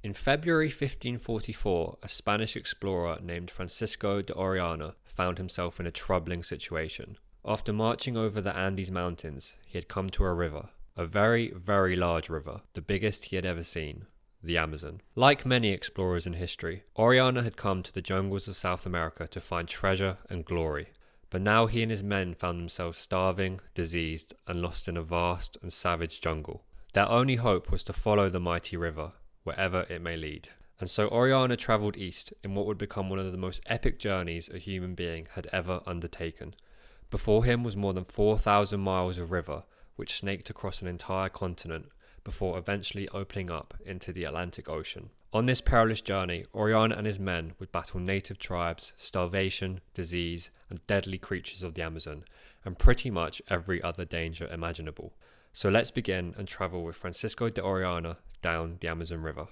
In February 1544, a Spanish explorer named Francisco de Orellana found himself in a troubling situation. After marching over the Andes Mountains, he had come to a river, a very, very large river, the biggest he had ever seen, the Amazon. Like many explorers in history, Orellana had come to the jungles of South America to find treasure and glory. But now he and his men found themselves starving, diseased, and lost in a vast and savage jungle. Their only hope was to follow the mighty river, wherever it may lead. And so Orellana travelled east in what would become one of the most epic journeys a human being had ever undertaken. Before him was more than 4,000 miles of river, which snaked across an entire continent, before eventually opening up into the Atlantic Ocean. On this perilous journey, Orellana and his men would battle native tribes, starvation, disease, and deadly creatures of the Amazon, and pretty much every other danger imaginable. So let's begin and travel with Francisco de Orellana down the Amazon River.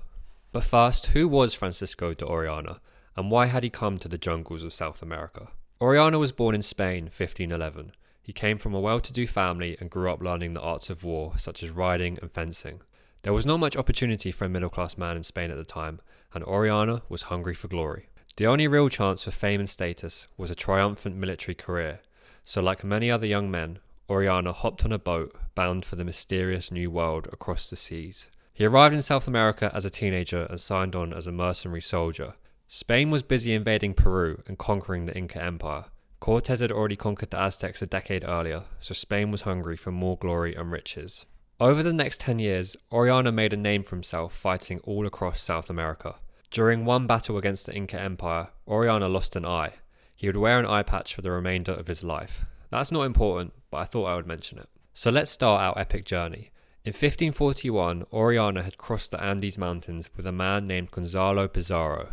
But first, who was Francisco de Orellana, and why had he come to the jungles of South America? Orellana was born in Spain, 1511. He came from a well-to-do family and grew up learning the arts of war, such as riding and fencing. There was not much opportunity for a middle-class man in Spain at the time, and Orellana was hungry for glory. The only real chance for fame and status was a triumphant military career, so like many other young men, Orellana hopped on a boat bound for the mysterious new world across the seas. He arrived in South America as a teenager and signed on as a mercenary soldier. Spain was busy invading Peru and conquering the Inca Empire. Cortez had already conquered the Aztecs a decade earlier, so Spain was hungry for more glory and riches. Over the next 10 years, Orellana made a name for himself fighting all across South America. During one battle against the Inca Empire, Orellana lost an eye. He would wear an eye patch for the remainder of his life. That's not important, but I thought I would mention it. So let's start our epic journey. In 1541, Orellana had crossed the Andes Mountains with a man named Gonzalo Pizarro.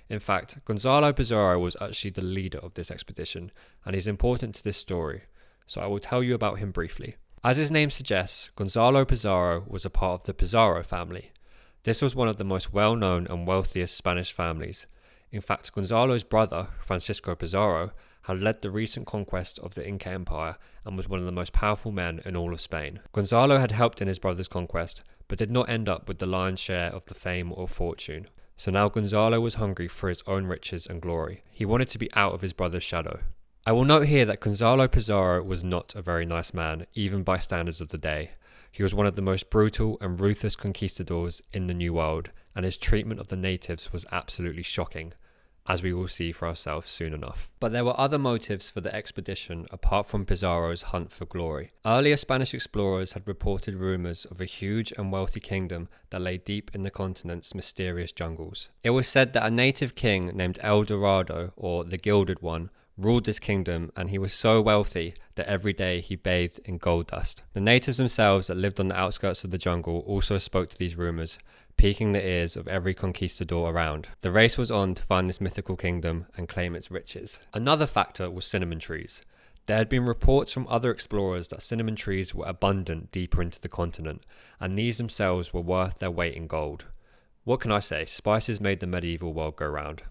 In fact, Gonzalo Pizarro was actually the leader of this expedition, and he's important to this story, so I will tell you about him briefly. As his name suggests, Gonzalo Pizarro was a part of the Pizarro family. This was one of the most well-known and wealthiest Spanish families. In fact, Gonzalo's brother, Francisco Pizarro, had led the recent conquest of the Inca Empire and was one of the most powerful men in all of Spain. Gonzalo had helped in his brother's conquest, but did not end up with the lion's share of the fame or fortune. So now Gonzalo was hungry for his own riches and glory. He wanted to be out of his brother's shadow. I will note here that Gonzalo Pizarro was not a very nice man, even by standards of the day. He was one of the most brutal and ruthless conquistadors in the New World, and his treatment of the natives was absolutely shocking, as we will see for ourselves soon enough. But there were other motives for the expedition apart from Pizarro's hunt for glory. Earlier Spanish explorers had reported rumours of a huge and wealthy kingdom that lay deep in the continent's mysterious jungles. It was said that a native king named El Dorado, or the Gilded One, ruled this kingdom, and he was so wealthy that every day he bathed in gold dust. The natives themselves that lived on the outskirts of the jungle also spoke to these rumours, piquing the ears of every conquistador around. The race was on to find this mythical kingdom and claim its riches. Another factor was cinnamon trees. There had been reports from other explorers that cinnamon trees were abundant deeper into the continent, and these themselves were worth their weight in gold. What can I say? Spices made the medieval world go round.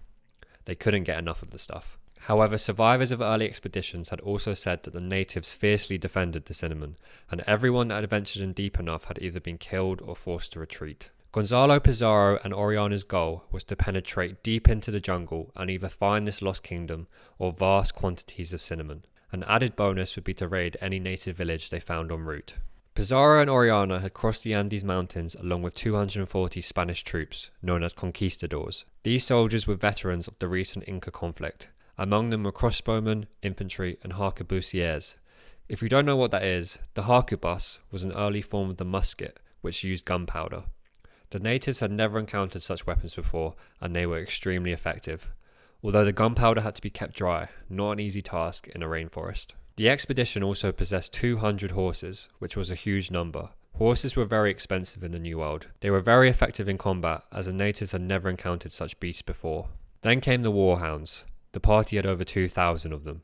They couldn't get enough of the stuff. However, survivors of early expeditions had also said that the natives fiercely defended the cinnamon, and everyone that had ventured in deep enough had either been killed or forced to retreat. Gonzalo Pizarro and Orellana's goal was to penetrate deep into the jungle and either find this lost kingdom or vast quantities of cinnamon. An added bonus would be to raid any native village they found en route. Pizarro and Orellana had crossed the Andes Mountains along with 240 Spanish troops, known as conquistadors. These soldiers were veterans of the recent Inca conflict. Among them were crossbowmen, infantry, and harquebusiers. If you don't know what that is, the harquebus was an early form of the musket, which used gunpowder. The natives had never encountered such weapons before, and they were extremely effective. Although the gunpowder had to be kept dry, not an easy task in a rainforest. The expedition also possessed 200 horses, which was a huge number. Horses were very expensive in the New World. They were very effective in combat, as the natives had never encountered such beasts before. Then came the warhounds. The party had over 2,000 of them.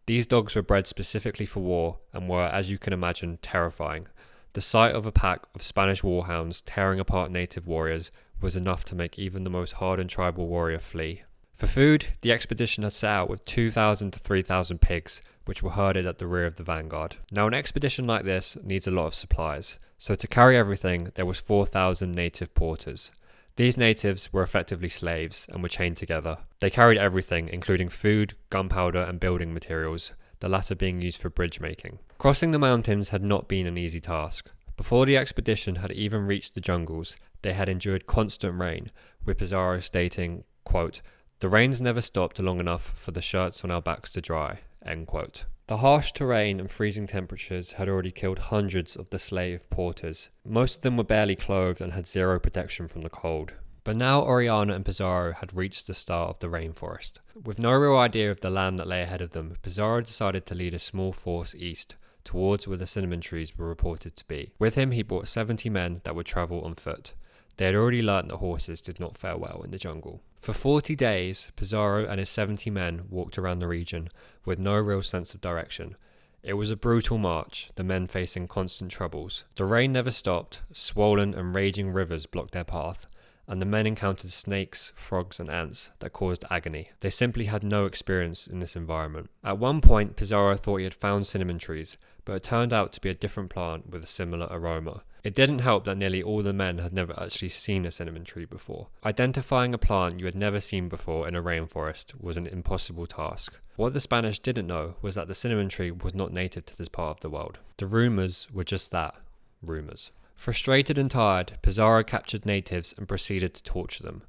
These dogs were bred specifically for war and were, as you can imagine, terrifying. The sight of a pack of Spanish warhounds tearing apart native warriors was enough to make even the most hardened tribal warrior flee. For food, the expedition had set out with 2,000 to 3,000 pigs, which were herded at the rear of the vanguard. Now, an expedition like this needs a lot of supplies, so to carry everything, there was 4,000 native porters. These natives were effectively slaves and were chained together. They carried everything, including food, gunpowder, and building materials, the latter being used for bridge making. Crossing the mountains had not been an easy task. Before the expedition had even reached the jungles, they had endured constant rain, with Pizarro stating, quote, "The rains never stopped long enough for the shirts on our backs to dry," end quote. The harsh terrain and freezing temperatures had already killed hundreds of the slave porters. Most of them were barely clothed and had zero protection from the cold. But now Orellana and Pizarro had reached the start of the rainforest. With no real idea of the land that lay ahead of them, Pizarro decided to lead a small force east, towards where the cinnamon trees were reported to be. With him, he brought 70 men that would travel on foot. They had already learnt that horses did not fare well in the jungle. For 40 days, Pizarro and his 70 men walked around the region with no real sense of direction. It was a brutal march, the men facing constant troubles. The rain never stopped, swollen and raging rivers blocked their path, and the men encountered snakes, frogs and ants that caused agony. They simply had no experience in this environment. At one point, Pizarro thought he had found cinnamon trees, but it turned out to be a different plant with a similar aroma. It didn't help that nearly all the men had never actually seen a cinnamon tree before. Identifying a plant you had never seen before in a rainforest was an impossible task. What the Spanish didn't know was that the cinnamon tree was not native to this part of the world. The rumours were just that, rumours. Frustrated and tired, Pizarro captured natives and proceeded to torture them.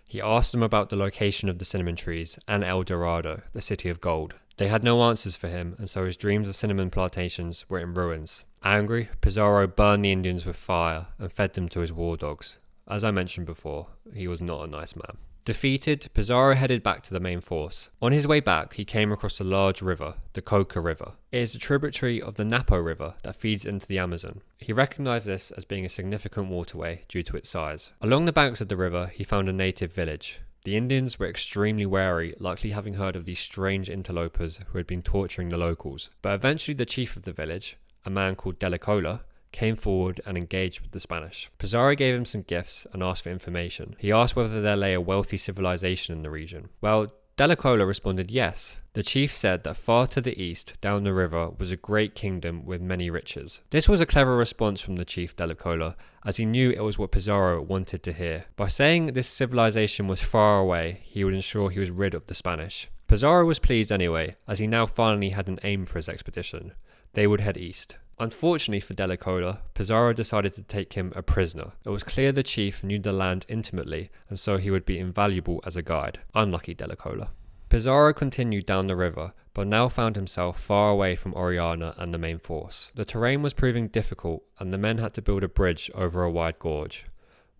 He asked them about the location of the cinnamon trees and El Dorado, the city of gold. They had no answers for him, and so his dreams of cinnamon plantations were in ruins. Angry, Pizarro burned the Indians with fire and fed them to his war dogs. As I mentioned before, he was not a nice man. Defeated, Pizarro headed back to the main force. On his way back, he came across a large river, the Coca River. It is a tributary of the Napo River that feeds into the Amazon. He recognized this as being a significant waterway due to its size. Along the banks of the river, he found a native village. The Indians were extremely wary, likely having heard of these strange interlopers who had been torturing the locals. But eventually the chief of the village, a man called Delacola, came forward and engaged with the Spanish. Pizarro gave him some gifts and asked for information. He asked whether there lay a wealthy civilization in the region. Well, Delacola responded yes. The chief said that far to the east, down the river, was a great kingdom with many riches. This was a clever response from the chief Delacola, as he knew it was what Pizarro wanted to hear. By saying this civilization was far away, he would ensure he was rid of the Spanish. Pizarro was pleased anyway, as he now finally had an aim for his expedition. They would head east. Unfortunately for Delacola, Pizarro decided to take him a prisoner. It was clear the chief knew the land intimately, and so he would be invaluable as a guide. Unlucky Delacola. Pizarro continued down the river, but now found himself far away from Orellana and the main force. The terrain was proving difficult, and the men had to build a bridge over a wide gorge.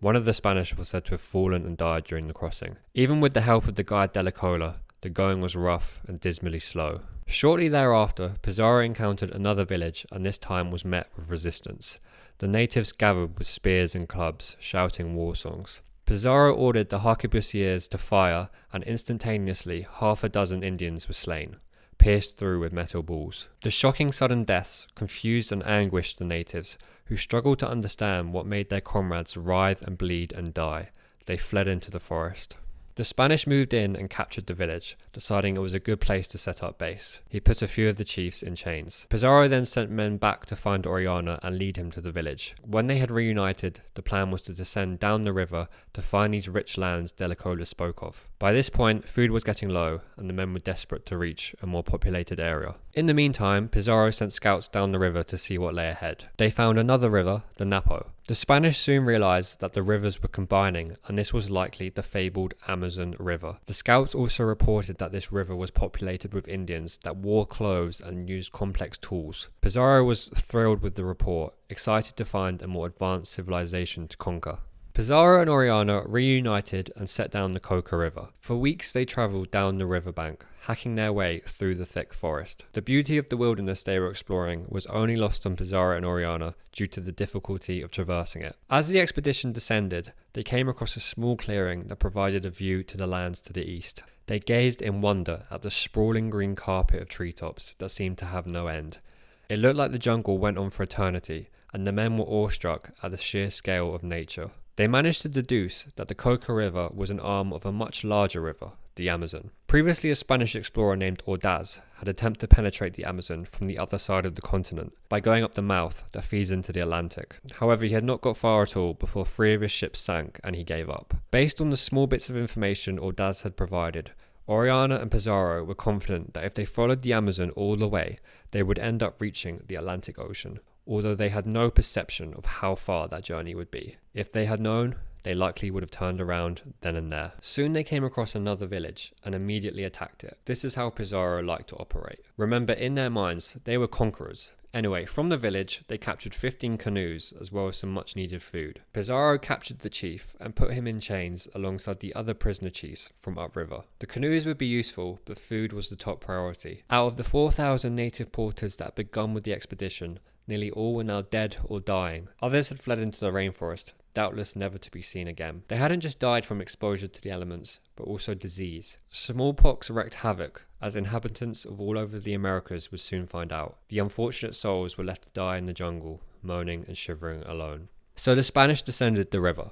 One of the Spanish was said to have fallen and died during the crossing. Even with the help of the guide Delacola, the going was rough and dismally slow. Shortly thereafter, Pizarro encountered another village and this time was met with resistance. The natives gathered with spears and clubs, shouting war songs. Pizarro ordered the harquebusiers to fire and instantaneously half a dozen Indians were slain, pierced through with metal balls. The shocking sudden deaths confused and anguished the natives, who struggled to understand what made their comrades writhe and bleed and die. They fled into the forest. The Spanish moved in and captured the village, deciding it was a good place to set up base. He put a few of the chiefs in chains. Pizarro then sent men back to find Orellana and lead him to the village. When they had reunited, the plan was to descend down the river to find these rich lands Delacola spoke of. By this point, food was getting low, and the men were desperate to reach a more populated area. In the meantime, Pizarro sent scouts down the river to see what lay ahead. They found another river, the Napo. The Spanish soon realized that the rivers were combining, and this was likely the fabled Amazon River. The scouts also reported that this river was populated with Indians that wore clothes and used complex tools. Pizarro was thrilled with the report, excited to find a more advanced civilization to conquer. Pizarro and Orellana reunited and set down the Coca River. For weeks they travelled down the riverbank, hacking their way through the thick forest. The beauty of the wilderness they were exploring was only lost on Pizarro and Orellana due to the difficulty of traversing it. As the expedition descended, they came across a small clearing that provided a view to the lands to the east. They gazed in wonder at the sprawling green carpet of treetops that seemed to have no end. It looked like the jungle went on for eternity, and the men were awestruck at the sheer scale of nature. They managed to deduce that the Coca River was an arm of a much larger river, the Amazon. Previously, a Spanish explorer named Ordaz had attempted to penetrate the Amazon from the other side of the continent by going up the mouth that feeds into the Atlantic. However, he had not got far at all before 3 of his ships sank and he gave up. Based on the small bits of information Ordaz had provided, Orellana and Pizarro were confident that if they followed the Amazon all the way, they would end up reaching the Atlantic Ocean, although they had no perception of how far that journey would be. If they had known, they likely would have turned around then and there. Soon they came across another village and immediately attacked it. This is how Pizarro liked to operate. Remember, in their minds, they were conquerors. Anyway, from the village, they captured 15 canoes as well as some much needed food. Pizarro captured the chief and put him in chains alongside the other prisoner chiefs from upriver. The canoes would be useful, but food was the top priority. Out of the 4,000 native porters that had begun with the expedition, nearly all were now dead or dying. Others had fled into the rainforest, doubtless never to be seen again. They hadn't just died from exposure to the elements, but also disease. Smallpox wreaked havoc, as inhabitants of all over the Americas would soon find out. The unfortunate souls were left to die in the jungle, moaning and shivering alone. So the Spanish descended the river.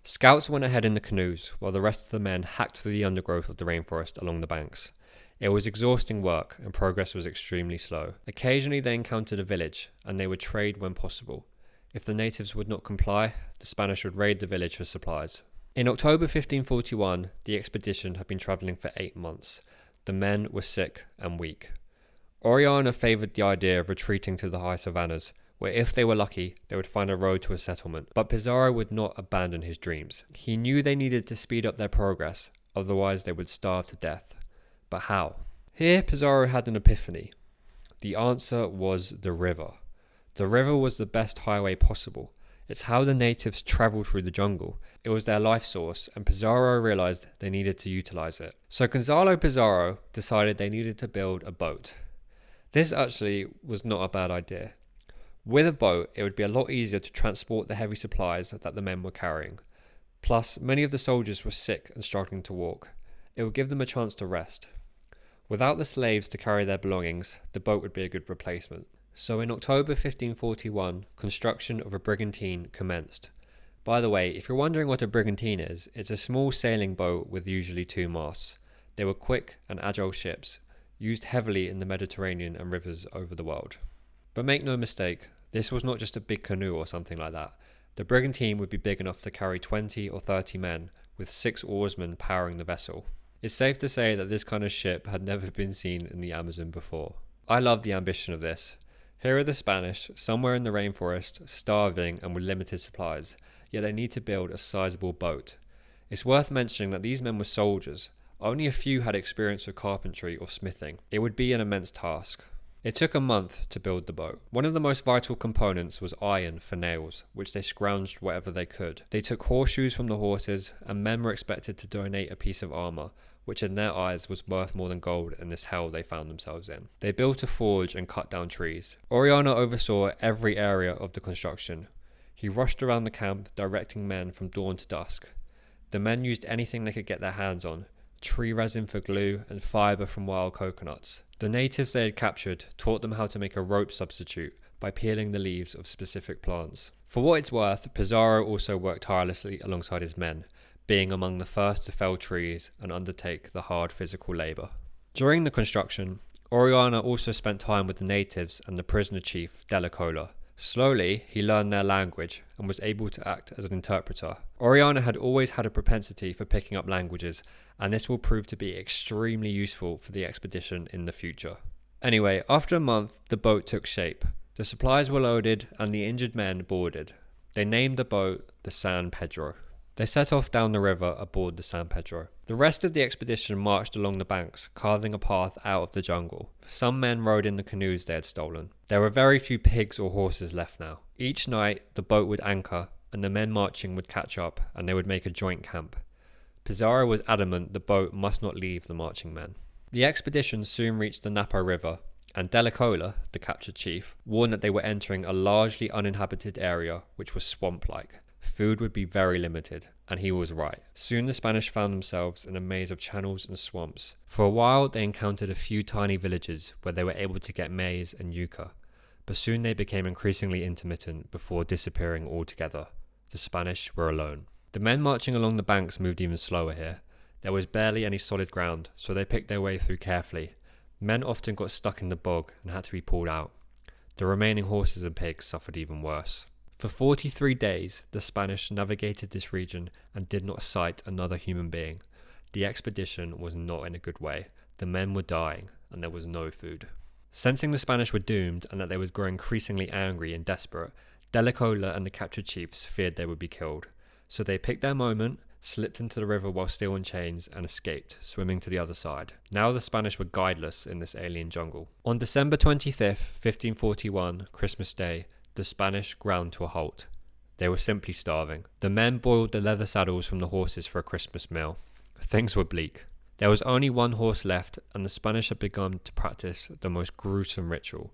Scouts went ahead in the canoes, while the rest of the men hacked through the undergrowth of the rainforest along the banks. It was exhausting work, and progress was extremely slow. Occasionally they encountered a village, and they would trade when possible. If the natives would not comply, the Spanish would raid the village for supplies. In October 1541, the expedition had been travelling for 8 months. The men were sick and weak. Orellana favoured the idea of retreating to the high savannas, where if they were lucky, they would find a road to a settlement. But Pizarro would not abandon his dreams. He knew they needed to speed up their progress, otherwise they would starve to death. But how? Here Pizarro had an epiphany. The answer was the river. The river was the best highway possible. It's how the natives travelled through the jungle. It was their life source, and Pizarro realised they needed to utilise it. So Gonzalo Pizarro decided they needed to build a boat. This actually was not a bad idea. With a boat, it would be a lot easier to transport the heavy supplies that the men were carrying. Plus, many of the soldiers were sick and struggling to walk. It would give them a chance to rest. Without the slaves to carry their belongings, the boat would be a good replacement. So in October 1541, construction of a brigantine commenced. By the way, if you're wondering what a brigantine is, it's a small sailing boat with usually 2 masts. They were quick and agile ships, used heavily in the Mediterranean and rivers over the world. But make no mistake, this was not just a big canoe or something like that. The brigantine would be big enough to carry 20 or 30 men, with 6 oarsmen powering the vessel. It's safe to say that this kind of ship had never been seen in the Amazon before. I love the ambition of this. Here are the Spanish, somewhere in the rainforest, starving and with limited supplies, yet they need to build a sizable boat. It's worth mentioning that these men were soldiers. Only a few had experience with carpentry or smithing. It would be an immense task. It took a month to build the boat. One of the most vital components was iron for nails, which they scrounged wherever they could. They took horseshoes from the horses, and men were expected to donate a piece of armour, which in their eyes was worth more than gold in this hell they found themselves in. They built a forge and cut down trees. Orellana oversaw every area of the construction. He rushed around the camp, directing men from dawn to dusk. The men used anything they could get their hands on, tree resin for glue and fibre from wild coconuts. The natives they had captured taught them how to make a rope substitute by peeling the leaves of specific plants. For what it's worth, Pizarro also worked tirelessly alongside his men, being among the first to fell trees and undertake the hard physical labour. During the construction, Orellana also spent time with the natives and the prisoner chief, Delacola. Slowly, he learned their language and was able to act as an interpreter. Orellana had always had a propensity for picking up languages, and this will prove to be extremely useful for the expedition in the future. Anyway, after a month, the boat took shape. The supplies were loaded and the injured men boarded. They named the boat the San Pedro. They set off down the river aboard the San Pedro. The rest of the expedition marched along the banks, carving a path out of the jungle. Some men rode in the canoes they had stolen. There were very few pigs or horses left now. Each night, the boat would anchor, and the men marching would catch up, and they would make a joint camp. Pizarro was adamant the boat must not leave the marching men. The expedition soon reached the Napo River, and Delacola, the captured chief, warned that they were entering a largely uninhabited area which was swamp-like. Food would be very limited, and he was right. Soon the Spanish found themselves in a maze of channels and swamps. For a while they encountered a few tiny villages where they were able to get maize and yucca, but soon they became increasingly intermittent before disappearing altogether. The Spanish were alone. The men marching along the banks moved even slower here. There was barely any solid ground, so they picked their way through carefully. Men often got stuck in the bog and had to be pulled out. The remaining horses and pigs suffered even worse. For 43 days, the Spanish navigated this region and did not sight another human being. The expedition was not in a good way. The men were dying, and there was no food. Sensing the Spanish were doomed and that they would grow increasingly angry and desperate, Della Cola and the captured chiefs feared they would be killed. So they picked their moment, slipped into the river while still in chains, and escaped, swimming to the other side. Now the Spanish were guideless in this alien jungle. On December 25th, 1541, Christmas Day, the Spanish ground to a halt. They were simply starving. The men boiled the leather saddles from the horses for a Christmas meal. Things were bleak. There was only one horse left, and the Spanish had begun to practice the most gruesome ritual.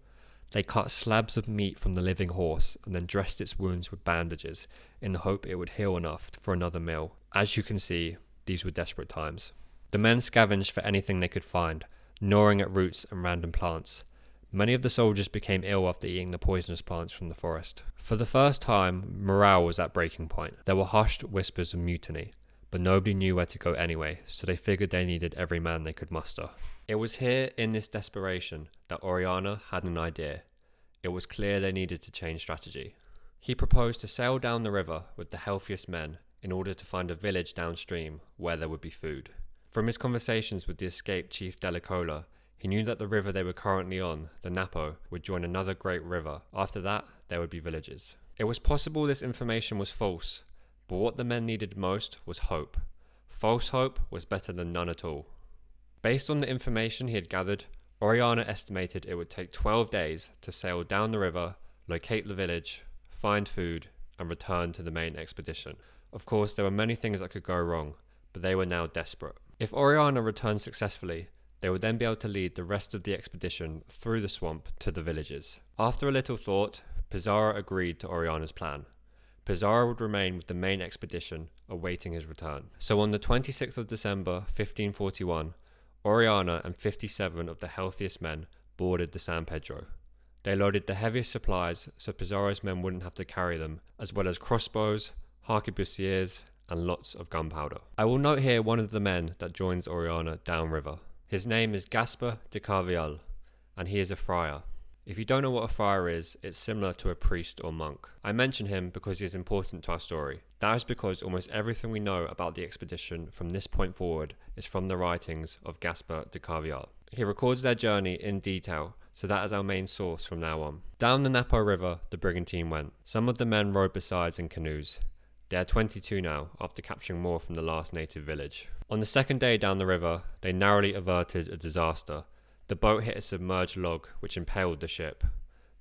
They cut slabs of meat from the living horse and then dressed its wounds with bandages in the hope it would heal enough for another meal. As you can see, these were desperate times. The men scavenged for anything they could find, gnawing at roots and random plants. Many of the soldiers became ill after eating the poisonous plants from the forest. For the first time, morale was at breaking point. There were hushed whispers of mutiny, but nobody knew where to go anyway, so they figured they needed every man they could muster. It was here, in this desperation, that Orellana had an idea. It was clear they needed to change strategy. He proposed to sail down the river with the healthiest men in order to find a village downstream where there would be food. From his conversations with the escaped Chief Della Cola, he knew that the river they were currently on, the Napo, would join another great river. After that, there would be villages. It was possible this information was false, but what the men needed most was hope. False hope was better than none at all. Based on the information he had gathered, Orellana estimated it would take 12 days to sail down the river, locate the village, find food, and return to the main expedition. Of course, there were many things that could go wrong, but they were now desperate. If Orellana returned successfully, they would then be able to lead the rest of the expedition through the swamp to the villages. After a little thought, Pizarro agreed to Orellana's plan. Pizarro would remain with the main expedition, awaiting his return. So on the 26th of December, 1541, Orellana and 57 of the healthiest men boarded the San Pedro. They loaded the heaviest supplies so Pizarro's men wouldn't have to carry them, as well as crossbows, harquebusiers, and lots of gunpowder. I will note here one of the men that joins Orellana downriver. His name is Gaspar de Carvajal, and he is a friar. If you don't know what a friar is, it's similar to a priest or monk. I mention him because he is important to our story. That is because almost everything we know about the expedition from this point forward is from the writings of Gaspar de Carvajal. He records their journey in detail, so that is our main source from now on. Down the Napo River, the brigantine went. Some of the men rowed besides in canoes. They are 22 now, after capturing more from the last native village. On the second day down the river, they narrowly averted a disaster. The boat hit a submerged log, which impaled the ship.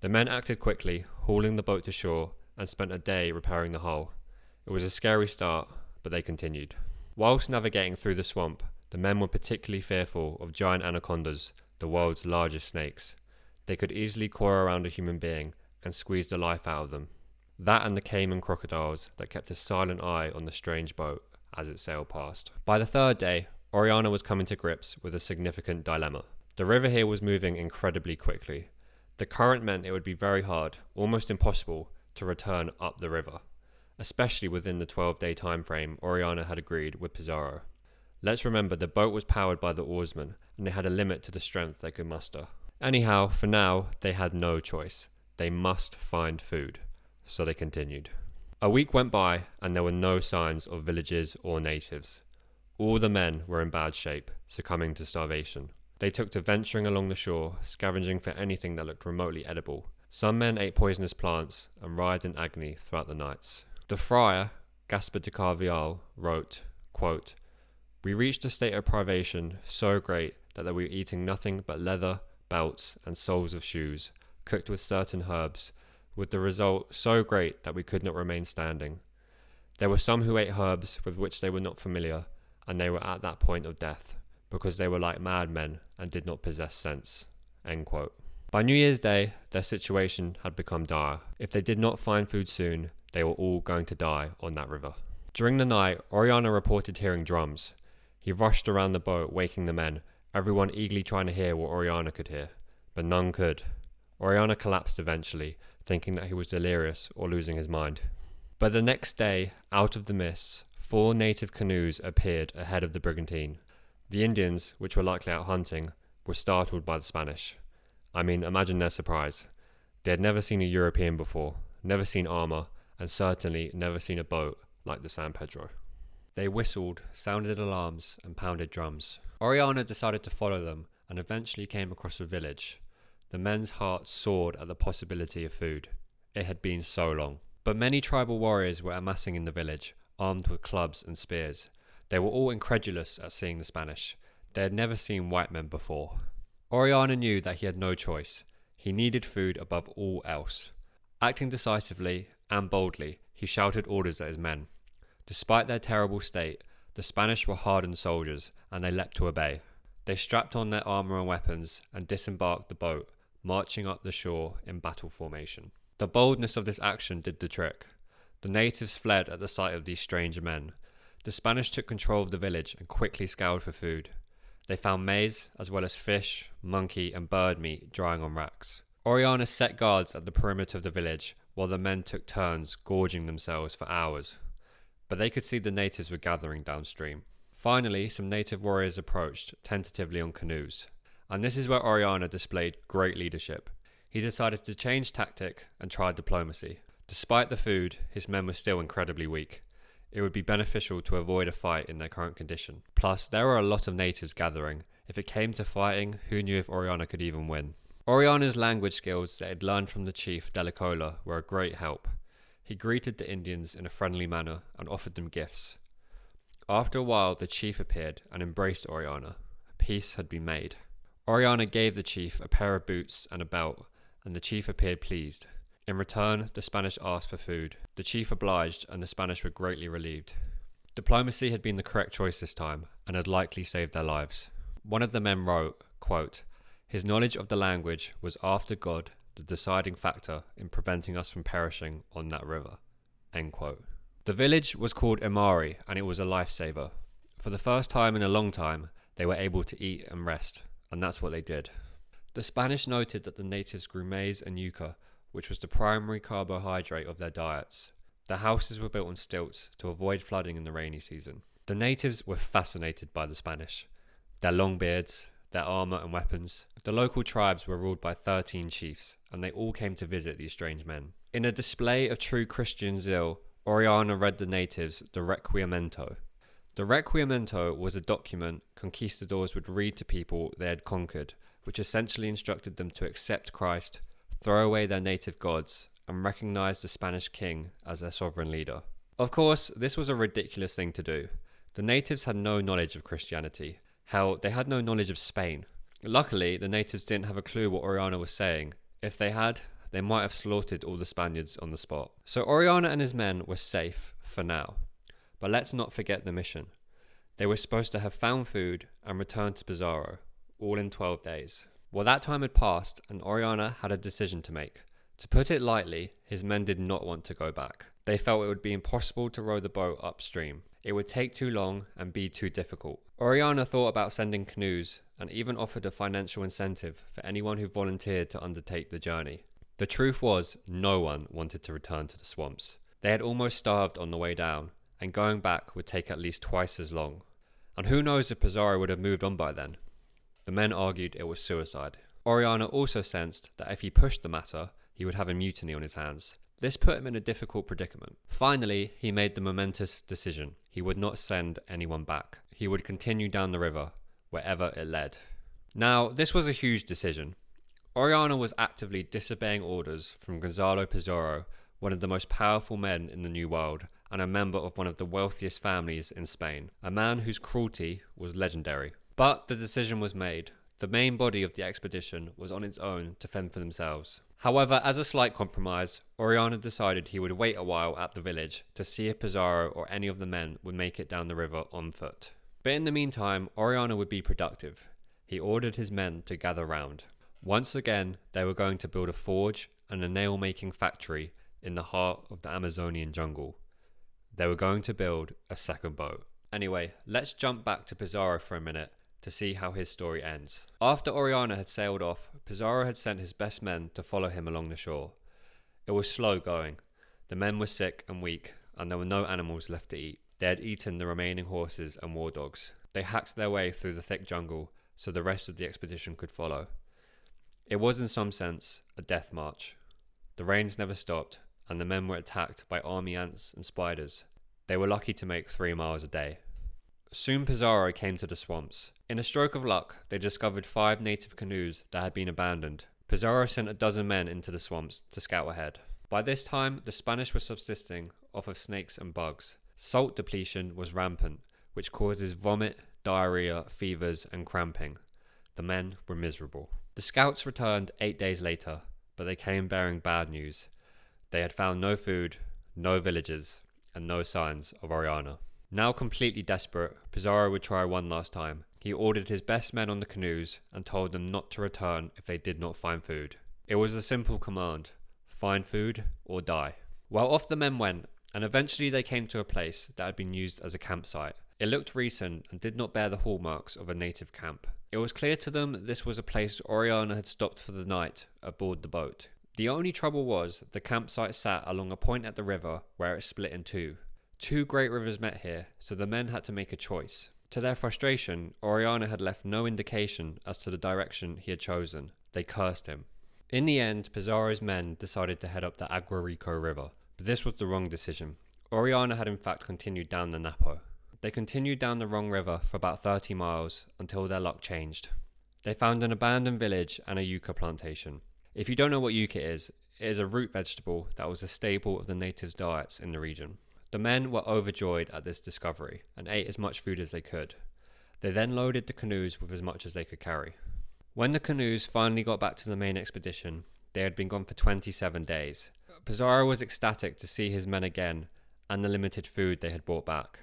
The men acted quickly, hauling the boat to shore, and spent a day repairing the hull. It was a scary start, but they continued. Whilst navigating through the swamp, the men were particularly fearful of giant anacondas, the world's largest snakes. They could easily coil around a human being and squeeze the life out of them. That and the caiman crocodiles that kept a silent eye on the strange boat as it sailed past. By the third day, Orellana was coming to grips with a significant dilemma. The river here was moving incredibly quickly. The current meant it would be very hard, almost impossible, to return up the river, especially within the 12-day time frame Orellana had agreed with Pizarro. Let's remember the boat was powered by the oarsmen, and they had a limit to the strength they could muster. Anyhow, for now, they had no choice. They must find food. So they continued. A week went by, and there were no signs of villages or natives. All the men were in bad shape, succumbing to starvation. They took to venturing along the shore, scavenging for anything that looked remotely edible. Some men ate poisonous plants and writhed in agony throughout the nights. The friar, Gaspar de Carvajal, wrote, quote, "We reached a state of privation so great that we were eating nothing but leather, belts, and soles of shoes, cooked with certain herbs, with the result so great that we could not remain standing. There were some who ate herbs with which they were not familiar, and they were at that point of death, because they were like madmen and did not possess sense." End quote. By New Year's Day, their situation had become dire. If they did not find food soon, they were all going to die on that river. During the night, Orellana reported hearing drums. He rushed around the boat, waking the men, everyone eagerly trying to hear what Orellana could hear, but none could. Orellana collapsed eventually, thinking that he was delirious or losing his mind. But the next day, out of the mists, 4 native canoes appeared ahead of the brigantine. The Indians, which were likely out hunting, were startled by the Spanish. I mean, imagine their surprise. They had never seen a European before, never seen armour, and certainly never seen a boat like the San Pedro. They whistled, sounded alarms, and pounded drums. Orellana decided to follow them and eventually came across a village. The men's hearts soared at the possibility of food. It had been so long. But many tribal warriors were amassing in the village, armed with clubs and spears. They were all incredulous at seeing the Spanish. They had never seen white men before. Orellana knew that he had no choice. He needed food above all else. Acting decisively and boldly, he shouted orders at his men. Despite their terrible state, the Spanish were hardened soldiers, and they leapt to obey. They strapped on their armour and weapons and disembarked the boat, marching up the shore in battle formation. The boldness of this action did the trick. The natives fled at the sight of these strange men. The Spanish took control of the village and quickly scoured for food. They found maize, as well as fish, monkey and bird meat drying on racks. Orellana set guards at the perimeter of the village, while the men took turns gorging themselves for hours. But they could see the natives were gathering downstream. Finally, some native warriors approached, tentatively on canoes. And this is where Orellana displayed great leadership. He decided to change tactic and try diplomacy. Despite the food, his men were still incredibly weak. It would be beneficial to avoid a fight in their current condition. Plus, there were a lot of natives gathering. If it came to fighting, who knew if Orellana could even win? Orellana's language skills that he had learned from the chief Delacola were a great help. He greeted the Indians in a friendly manner and offered them gifts. After a while, the chief appeared and embraced Orellana. Peace had been made. Orellana gave the chief a pair of boots and a belt, and the chief appeared pleased. In return, the Spanish asked for food. The chief obliged, and the Spanish were greatly relieved. Diplomacy had been the correct choice this time, and had likely saved their lives. One of the men wrote, quote, "His knowledge of the language was after God the deciding factor in preventing us from perishing on that river." End quote. The village was called Amari, and it was a lifesaver. For the first time in a long time, they were able to eat and rest, and that's what they did. The Spanish noted that the natives grew maize and yucca, which was the primary carbohydrate of their diets. Their houses were built on stilts to avoid flooding in the rainy season. The natives were fascinated by the Spanish. Their long beards, their armour and weapons. The local tribes were ruled by 13 chiefs, and they all came to visit these strange men. In a display of true Christian zeal, Orellana read the natives the Requiremento. The Requiremento was a document conquistadors would read to people they had conquered, which essentially instructed them to accept Christ, throw away their native gods, and recognize the Spanish king as their sovereign leader. Of course, this was a ridiculous thing to do. The natives had no knowledge of Christianity. Hell, they had no knowledge of Spain. Luckily, the natives didn't have a clue what Orellana was saying. If they had, they might have slaughtered all the Spaniards on the spot. So Orellana and his men were safe, for now. But let's not forget the mission. They were supposed to have found food and returned to Pizarro, all in 12 days. Well, that time had passed, and Orellana had a decision to make. To put it lightly, his men did not want to go back. They felt it would be impossible to row the boat upstream. It would take too long and be too difficult. Orellana thought about sending canoes, and even offered a financial incentive for anyone who volunteered to undertake the journey. The truth was, no one wanted to return to the swamps. They had almost starved on the way down, and going back would take at least twice as long. And who knows if Pizarro would have moved on by then? The men argued it was suicide. Orellana also sensed that if he pushed the matter, he would have a mutiny on his hands. This put him in a difficult predicament. Finally, he made the momentous decision. He would not send anyone back. He would continue down the river, wherever it led. Now, this was a huge decision. Orellana was actively disobeying orders from Gonzalo Pizarro, one of the most powerful men in the New World, and a member of one of the wealthiest families in Spain, a man whose cruelty was legendary. But the decision was made. The main body of the expedition was on its own to fend for themselves. However, as a slight compromise, Orellana decided he would wait a while at the village to see if Pizarro or any of the men would make it down the river on foot. But in the meantime, Orellana would be productive. He ordered his men to gather round. Once again, they were going to build a forge and a nail-making factory in the heart of the Amazonian jungle. They were going to build a second boat. Anyway, let's jump back to Pizarro for a minute to see how his story ends. After Orellana had sailed off, Pizarro had sent his best men to follow him along the shore. It was slow going. The men were sick and weak, and there were no animals left to eat. They had eaten the remaining horses and war dogs. They hacked their way through the thick jungle so the rest of the expedition could follow. It was in some sense a death march. The rains never stopped, and the men were attacked by army ants and spiders. They were lucky to make 3 miles a day. Soon Pizarro came to the swamps. In a stroke of luck, they discovered 5 native canoes that had been abandoned. Pizarro sent a dozen men into the swamps to scout ahead. By this time, the Spanish were subsisting off of snakes and bugs. Salt depletion was rampant, which causes vomit, diarrhea, fevers, and cramping. The men were miserable. The scouts returned 8 days later, but they came bearing bad news. They had found no food, no villages, and no signs of Orellana. Now completely desperate, Pizarro would try one last time. He ordered his best men on the canoes and told them not to return if they did not find food. It was a simple command: find food or die. Well, off the men went, and eventually they came to a place that had been used as a campsite. It looked recent and did not bear the hallmarks of a native camp. It was clear to them that this was a place Orellana had stopped for the night aboard the boat. The only trouble was the campsite sat along a point at the river where it split in two. 2 great rivers met here, so the men had to make a choice. To their frustration, Orellana had left no indication as to the direction he had chosen. They cursed him. In the end, Pizarro's men decided to head up the Agua Rico River, but this was the wrong decision. Orellana had in fact continued down the Napo. They continued down the wrong river for about 30 miles until their luck changed. They found an abandoned village and a yucca plantation. If you don't know what yucca is, it is a root vegetable that was a staple of the natives' diets in the region. The men were overjoyed at this discovery and ate as much food as they could. They then loaded the canoes with as much as they could carry. When the canoes finally got back to the main expedition, they had been gone for 27 days. Pizarro was ecstatic to see his men again and the limited food they had brought back.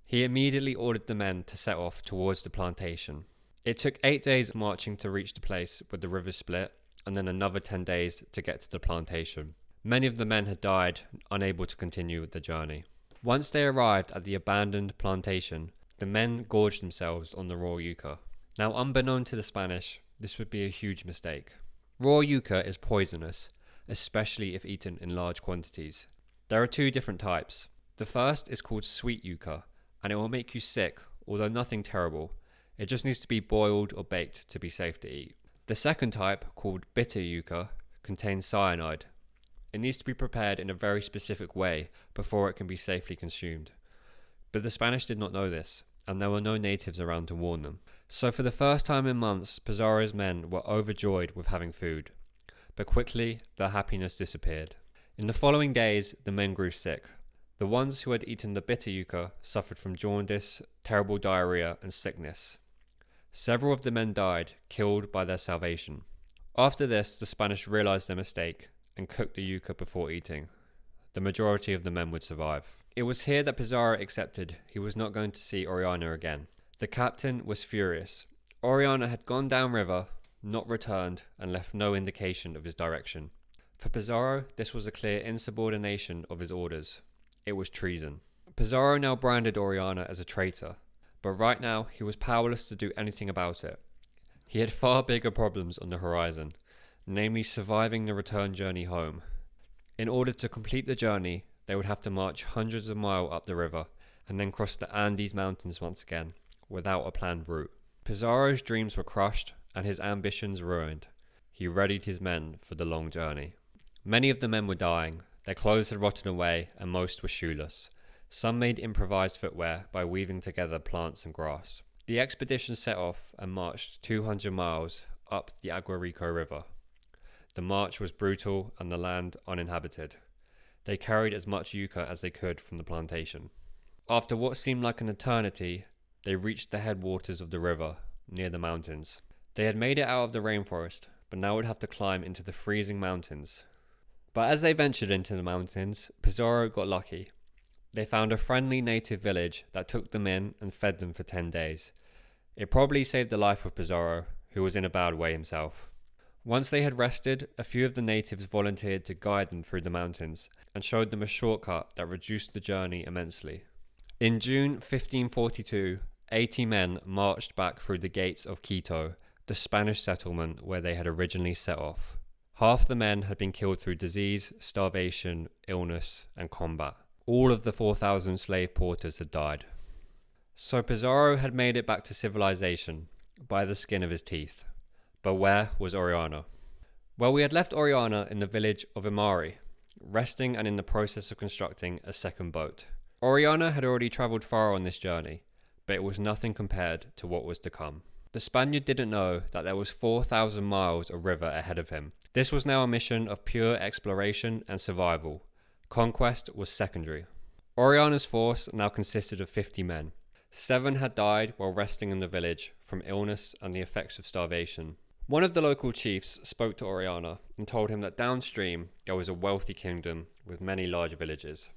He immediately ordered the men to set off towards the plantation. It took 8 days marching to reach the place where the river split, and then another 10 days to get to the plantation. Many of the men had died, unable to continue the journey. Once they arrived at the abandoned plantation, the men gorged themselves on the raw yucca. Now, unbeknown to the Spanish, this would be a huge mistake. Raw yucca is poisonous, especially if eaten in large quantities. There are 2 different types. The first is called sweet yucca, and it will make you sick, although nothing terrible. It just needs to be boiled or baked to be safe to eat. The second type, called bitter yucca, contains cyanide. It needs to be prepared in a very specific way before it can be safely consumed. But the Spanish did not know this, and there were no natives around to warn them. So for the first time in months, Pizarro's men were overjoyed with having food. But quickly, their happiness disappeared. In the following days, the men grew sick. The ones who had eaten the bitter yucca suffered from jaundice, terrible diarrhea, and sickness. Several of the men died, killed by their starvation. After this, the Spanish realized their mistake and cooked the yucca before eating. The majority of the men would survive. It was here that Pizarro accepted he was not going to see Orellana again. The captain was furious. Orellana had gone downriver, not returned, and left no indication of his direction. For Pizarro, this was a clear insubordination of his orders. It was treason. Pizarro now branded Orellana as a traitor, but right now he was powerless to do anything about it. He had far bigger problems on the horizon, namely surviving the return journey home. In order to complete the journey, they would have to march hundreds of miles up the river and then cross the Andes Mountains once again, without a planned route. Pizarro's dreams were crushed and his ambitions ruined. He readied his men for the long journey. Many of the men were dying, their clothes had rotten away and most were shoeless. Some made improvised footwear by weaving together plants and grass. The expedition set off and marched 200 miles up the Agua Rico River. The march was brutal and the land uninhabited. They carried as much yucca as they could from the plantation. After what seemed like an eternity, they reached the headwaters of the river, near the mountains. They had made it out of the rainforest, but now would have to climb into the freezing mountains. But as they ventured into the mountains, Pizarro got lucky. They found a friendly native village that took them in and fed them for 10 days. It probably saved the life of Pizarro, who was in a bad way himself. Once they had rested, a few of the natives volunteered to guide them through the mountains and showed them a shortcut that reduced the journey immensely. In June 1542, 80 men marched back through the gates of Quito, the Spanish settlement where they had originally set off. Half the men had been killed through disease, starvation, illness, and combat. All of the 4,000 slave porters had died. So Pizarro had made it back to civilization by the skin of his teeth. But where was Orellana? Well, we had left Orellana in the village of Amari, resting and in the process of constructing a second boat. Orellana had already travelled far on this journey, but it was nothing compared to what was to come. The Spaniard didn't know that there was 4,000 miles of river ahead of him. This was now a mission of pure exploration and survival. Conquest was secondary. Orellana's force now consisted of 50 men. 7 had died while resting in the village from illness and the effects of starvation. One of the local chiefs spoke to Orellana and told him that downstream there was a wealthy kingdom with many large villages.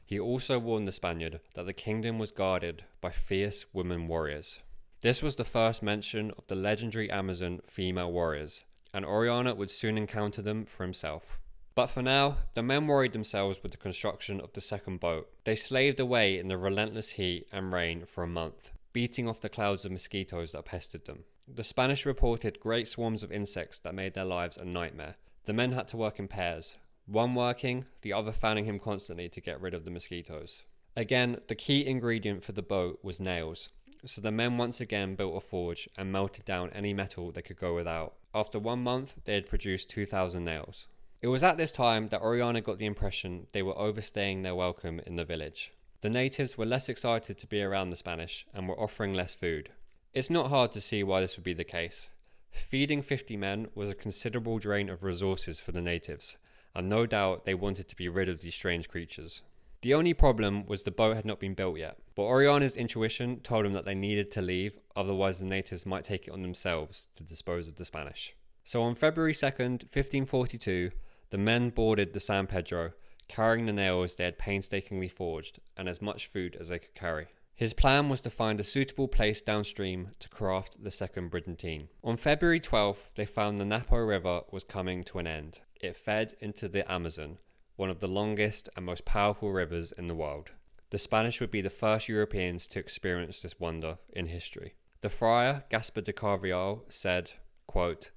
He also warned the Spaniard that the kingdom was guarded by fierce women warriors. This was the first mention of the legendary Amazon female warriors, and Orellana would soon encounter them for himself. But for now, the men worried themselves with the construction of the second boat. They slaved away in the relentless heat and rain for a month, beating off the clouds of mosquitoes that pestered them. The Spanish reported great swarms of insects that made their lives a nightmare. The men had to work in pairs, one working, the other fanning him constantly to get rid of the mosquitoes. Again, the key ingredient for the boat was nails, so the men once again built a forge and melted down any metal they could go without. After 1 month, they had produced 2,000 nails. It was at this time that Orellana got the impression they were overstaying their welcome in the village. The natives were less excited to be around the Spanish and were offering less food. It's not hard to see why this would be the case. Feeding 50 men was a considerable drain of resources for the natives, and no doubt they wanted to be rid of these strange creatures. The only problem was the boat had not been built yet, but Orellana's intuition told him that they needed to leave, otherwise the natives might take it on themselves to dispose of the Spanish. So on February 2nd, 1542, the men boarded the San Pedro, carrying the nails they had painstakingly forged, and as much food as they could carry. His plan was to find a suitable place downstream to craft the second brigantine. On February 12th, they found the Napo River was coming to an end. It fed into the Amazon, one of the longest and most powerful rivers in the world. The Spanish would be the first Europeans to experience this wonder in history. The friar, Gaspar de Carvajal, said, quote,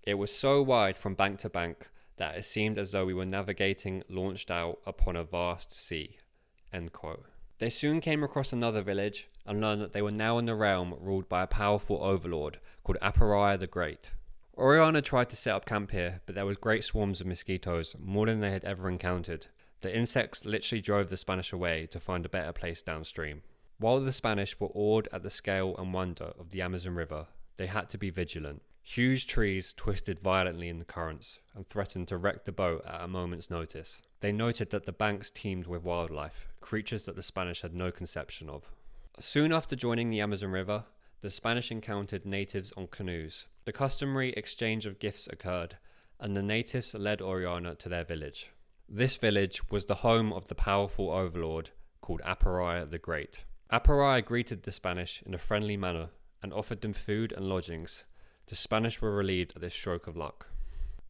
"It was so wide from bank to bank that it seemed as though we were navigating launched out upon a vast sea." End quote. They soon came across another village and learned that they were now in the realm ruled by a powerful overlord called Amari the Great. Orellana tried to set up camp here, but there was great swarms of mosquitoes, more than they had ever encountered. The insects literally drove the Spanish away to find a better place downstream. While the Spanish were awed at the scale and wonder of the Amazon River, they had to be vigilant. Huge trees twisted violently in the currents and threatened to wreck the boat at a moment's notice. They noted that the banks teemed with wildlife, creatures that the Spanish had no conception of. Soon after joining the Amazon River, the Spanish encountered natives on canoes. The customary exchange of gifts occurred, and the natives led Orellana to their village. This village was the home of the powerful overlord called Amari the Great. Amari greeted the Spanish in a friendly manner and offered them food and lodgings. The Spanish were relieved at this stroke of luck.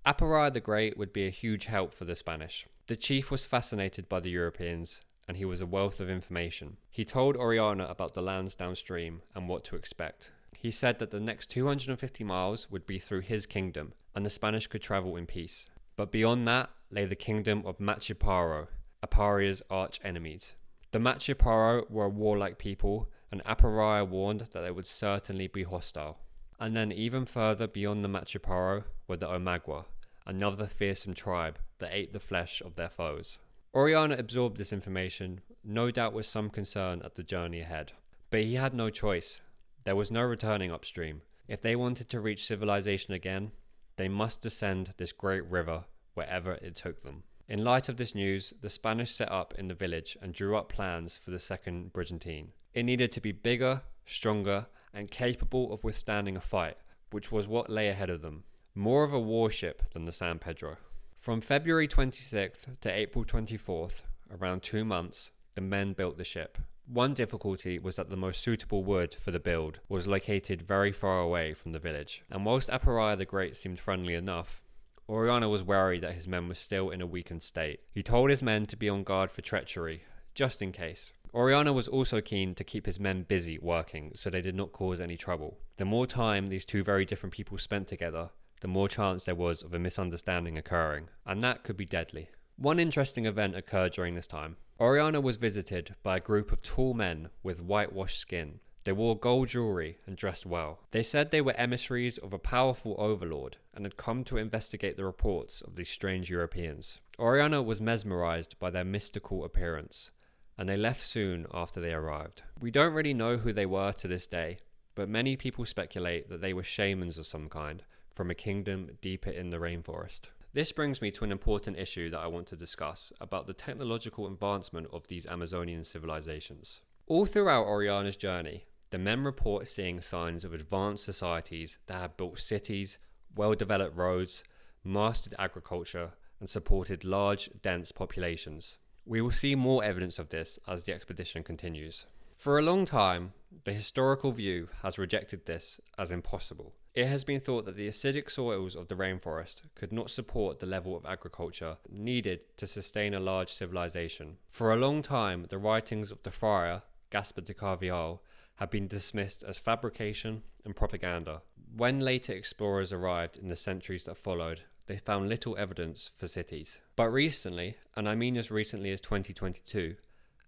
Amari the Great would be a huge help for the Spanish. The chief was fascinated by the Europeans, and he was a wealth of information. He told Orellana about the lands downstream and what to expect. He said that the next 250 miles would be through his kingdom, and the Spanish could travel in peace. But beyond that lay the kingdom of Machiparo, Amari's arch enemies. The Machiparo were a warlike people, and Amari warned that they would certainly be hostile. And then even further beyond the Machiparo were the Omagua, another fearsome tribe that ate the flesh of their foes. Orellana absorbed this information, no doubt with some concern at the journey ahead. But he had no choice. There was no returning upstream. If they wanted to reach civilization again, they must descend this great river wherever it took them. In light of this news, the Spanish set up in the village and drew up plans for the second brigantine. It needed to be bigger, stronger, and capable of withstanding a fight, which was what lay ahead of them. More of a warship than the San Pedro. From February 26th to April 24th, around 2 months, the men built the ship. One difficulty was that the most suitable wood for the build was located very far away from the village, and whilst Amari the Great seemed friendly enough, Orellana was worried that his men were still in a weakened state. He told his men to be on guard for treachery, just in case. Orellana was also keen to keep his men busy working so they did not cause any trouble. The more time these two very different people spent together, the more chance there was of a misunderstanding occurring, and that could be deadly. One interesting event occurred during this time. Orellana was visited by a group of tall men with whitewashed skin. They wore gold jewelry and dressed well. They said they were emissaries of a powerful overlord and had come to investigate the reports of these strange Europeans. Orellana was mesmerized by their mystical appearance, and they left soon after they arrived. We don't really know who they were to this day, but many people speculate that they were shamans of some kind from a kingdom deeper in the rainforest. This brings me to an important issue that I want to discuss about the technological advancement of these Amazonian civilizations. All throughout Orellana's journey, the men report seeing signs of advanced societies that have built cities, well-developed roads, mastered agriculture, and supported large, dense populations. We will see more evidence of this as the expedition continues. For a long time, the historical view has rejected this as impossible. It has been thought that the acidic soils of the rainforest could not support the level of agriculture needed to sustain a large civilization. For a long time, the writings of the friar Gaspar de Carvajal had been dismissed as fabrication and propaganda. When later explorers arrived in the centuries that followed, they found little evidence for cities. But recently, and I mean as recently as 2022,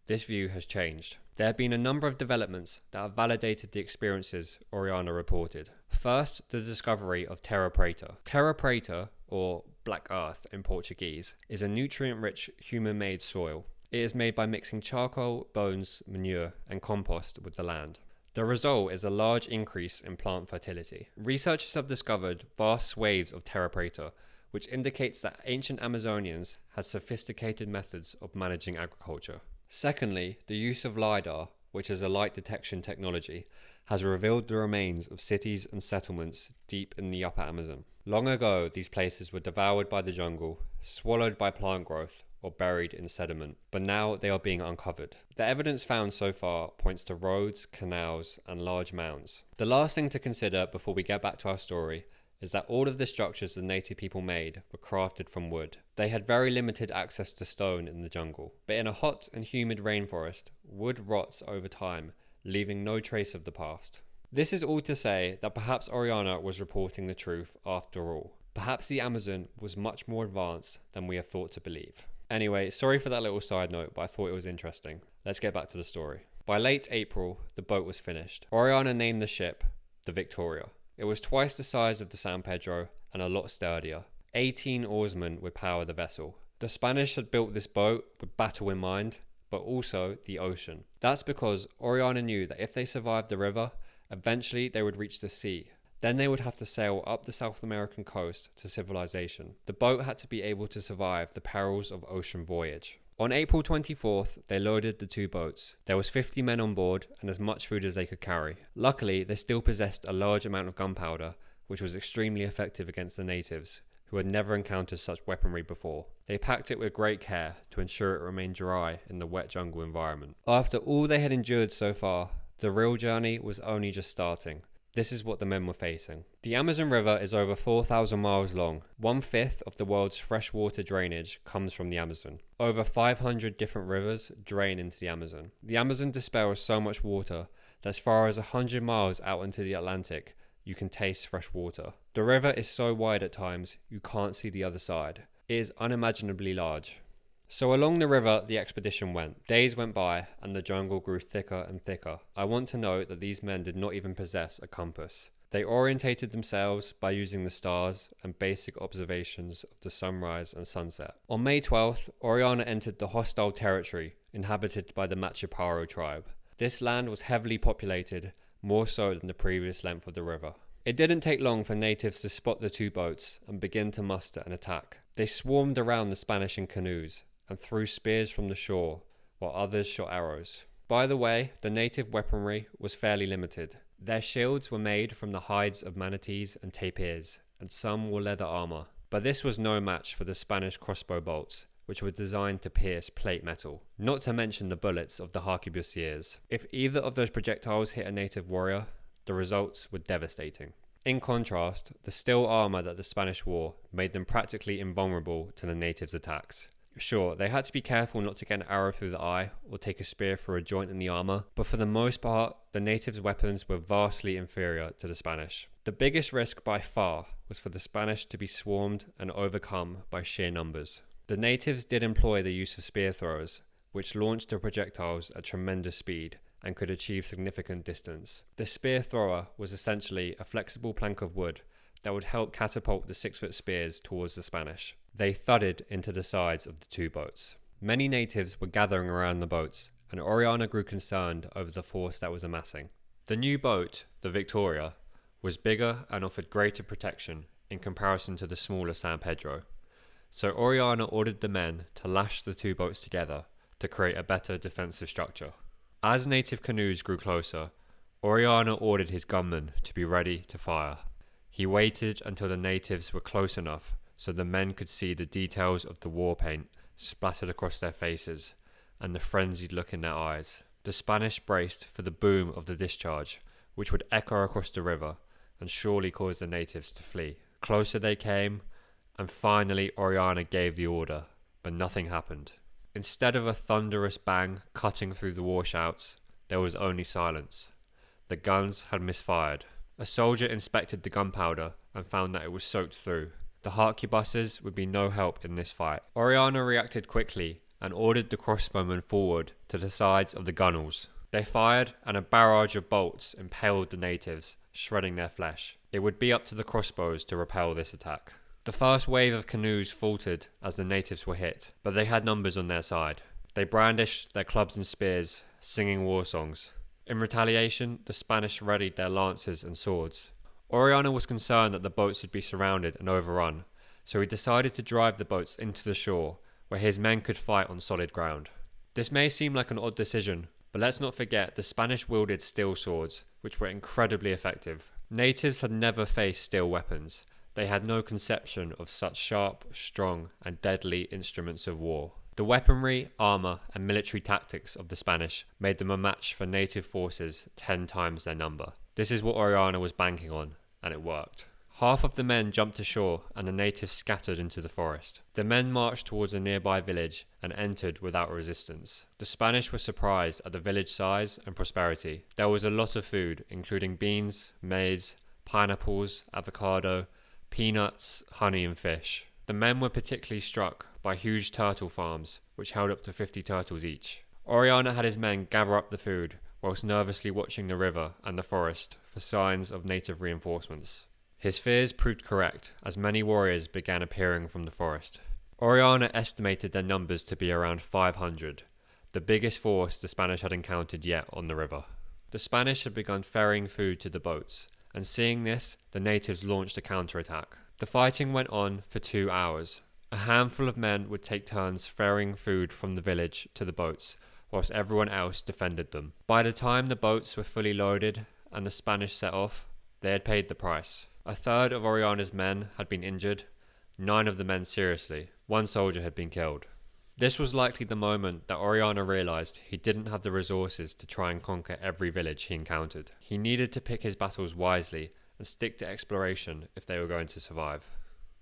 this view has changed. There have been a number of developments that have validated the experiences Orellana reported. First, the discovery of terra preta. Terra preta, or black earth in Portuguese, is a nutrient-rich human-made soil. It is made by mixing charcoal, bones, manure, and compost with the land. The result is a large increase in plant fertility. Researchers have discovered vast swathes of terra preta, which indicates that ancient Amazonians had sophisticated methods of managing agriculture. Secondly, the use of LiDAR, which is a light detection technology, has revealed the remains of cities and settlements deep in the upper Amazon. Long ago, these places were devoured by the jungle, swallowed by plant growth, or buried in sediment, but now they are being uncovered. The evidence found so far points to roads, canals, and large mounds. The last thing to consider before we get back to our story is that all of the structures the native people made were crafted from wood. They had very limited access to stone in the jungle, but in a hot and humid rainforest, wood rots over time, leaving no trace of the past. This is all to say that perhaps Orellana was reporting the truth after all. Perhaps the Amazon was much more advanced than we have thought to believe. Anyway, sorry for that little side note, but I thought it was interesting. Let's get back to the story. By late April, the boat was finished. Orellana named the ship the Victoria. It was twice the size of the San Pedro and a lot sturdier. 18 oarsmen would power the vessel. The Spanish had built this boat with battle in mind, but also the ocean. That's because Orellana knew that if they survived the river, eventually they would reach the sea. Then they would have to sail up the South American coast to civilization. The boat had to be able to survive the perils of ocean voyage. On April 24th, they loaded the two boats. There was 50 men on board and as much food as they could carry. Luckily, they still possessed a large amount of gunpowder, which was extremely effective against the natives, who had never encountered such weaponry before. They packed it with great care to ensure it remained dry in the wet jungle environment. After all they had endured so far, the real journey was only just starting. This is what the men were facing. The Amazon River is over 4,000 miles long. 1/5 of the world's freshwater drainage comes from the Amazon. Over 500 different rivers drain into the Amazon. The Amazon dispels so much water that as far as 100 miles out into the Atlantic, you can taste fresh water. The river is so wide at times, you can't see the other side. It is unimaginably large. So along the river the expedition went. Days went by and the jungle grew thicker and thicker. I want to note that these men did not even possess a compass. They orientated themselves by using the stars and basic observations of the sunrise and sunset. On May 12th, Orellana entered the hostile territory inhabited by the Machiparo tribe. This land was heavily populated, more so than the previous length of the river. It didn't take long for natives to spot the two boats and begin to muster an attack. They swarmed around the Spanish in canoes and threw spears from the shore, while others shot arrows. By the way, the native weaponry was fairly limited. Their shields were made from the hides of manatees and tapirs, and some wore leather armor. But this was no match for the Spanish crossbow bolts, which were designed to pierce plate metal, not to mention the bullets of the arquebusiers. If either of those projectiles hit a native warrior, the results were devastating. In contrast, the steel armor that the Spanish wore made them practically invulnerable to the natives' attacks. Sure, they had to be careful not to get an arrow through the eye or take a spear through a joint in the armor, but for the most part, the natives' weapons were vastly inferior to the Spanish. The biggest risk by far was for the Spanish to be swarmed and overcome by sheer numbers. The natives did employ the use of spear throwers, which launched their projectiles at tremendous speed and could achieve significant distance. The spear thrower was essentially a flexible plank of wood that would help catapult the 6-foot spears towards the Spanish. They thudded into the sides of the two boats. Many natives were gathering around the boats, and Orellana grew concerned over the force that was amassing. The new boat, the Victoria, was bigger and offered greater protection in comparison to the smaller San Pedro. So Orellana ordered the men to lash the two boats together to create a better defensive structure. As native canoes grew closer, Orellana ordered his gunmen to be ready to fire. He waited until the natives were close enough so the men could see the details of the war paint splattered across their faces and the frenzied look in their eyes. The Spanish braced for the boom of the discharge, which would echo across the river and surely cause the natives to flee. Closer they came, and finally Orellana gave the order, but nothing happened. Instead of a thunderous bang cutting through the war shouts, there was only silence. The guns had misfired. A soldier inspected the gunpowder and found that it was soaked through. The harquebuses would be no help in this fight. Orellana reacted quickly and ordered the crossbowmen forward to the sides of the gunwales. They fired, and a barrage of bolts impaled the natives, shredding their flesh. It would be up to the crossbows to repel this attack. The first wave of canoes faltered as the natives were hit, but they had numbers on their side. They brandished their clubs and spears, singing war songs. In retaliation, the Spanish readied their lances and swords. Orellana was concerned that the boats would be surrounded and overrun, so he decided to drive the boats into the shore, where his men could fight on solid ground. This may seem like an odd decision, but let's not forget the Spanish wielded steel swords, which were incredibly effective. Natives had never faced steel weapons. They had no conception of such sharp, strong, and deadly instruments of war. The weaponry, armour, and military tactics of the Spanish made them a match for native forces 10 times their number. This is what Orellana was banking on, and it worked. Half of the men jumped ashore and the natives scattered into the forest. The men marched towards a nearby village and entered without resistance. The Spanish were surprised at the village size and prosperity. There was a lot of food, including beans, maize, pineapples, avocado, peanuts, honey and fish. The men were particularly struck by huge turtle farms, which held up to 50 turtles each. Orellana had his men gather up the food, whilst nervously watching the river and the forest for signs of native reinforcements. His fears proved correct, as many warriors began appearing from the forest. Orellana estimated their numbers to be around 500, the biggest force the Spanish had encountered yet on the river. The Spanish had begun ferrying food to the boats, and seeing this, the natives launched a counterattack. The fighting went on for 2 hours. A handful of men would take turns ferrying food from the village to the boats, whilst everyone else defended them. By the time the boats were fully loaded and the Spanish set off, they had paid the price. A third of Orellana's men had been injured, 9 of the men seriously. 1 soldier had been killed. This was likely the moment that Orellana realised he didn't have the resources to try and conquer every village he encountered. He needed to pick his battles wisely and stick to exploration if they were going to survive.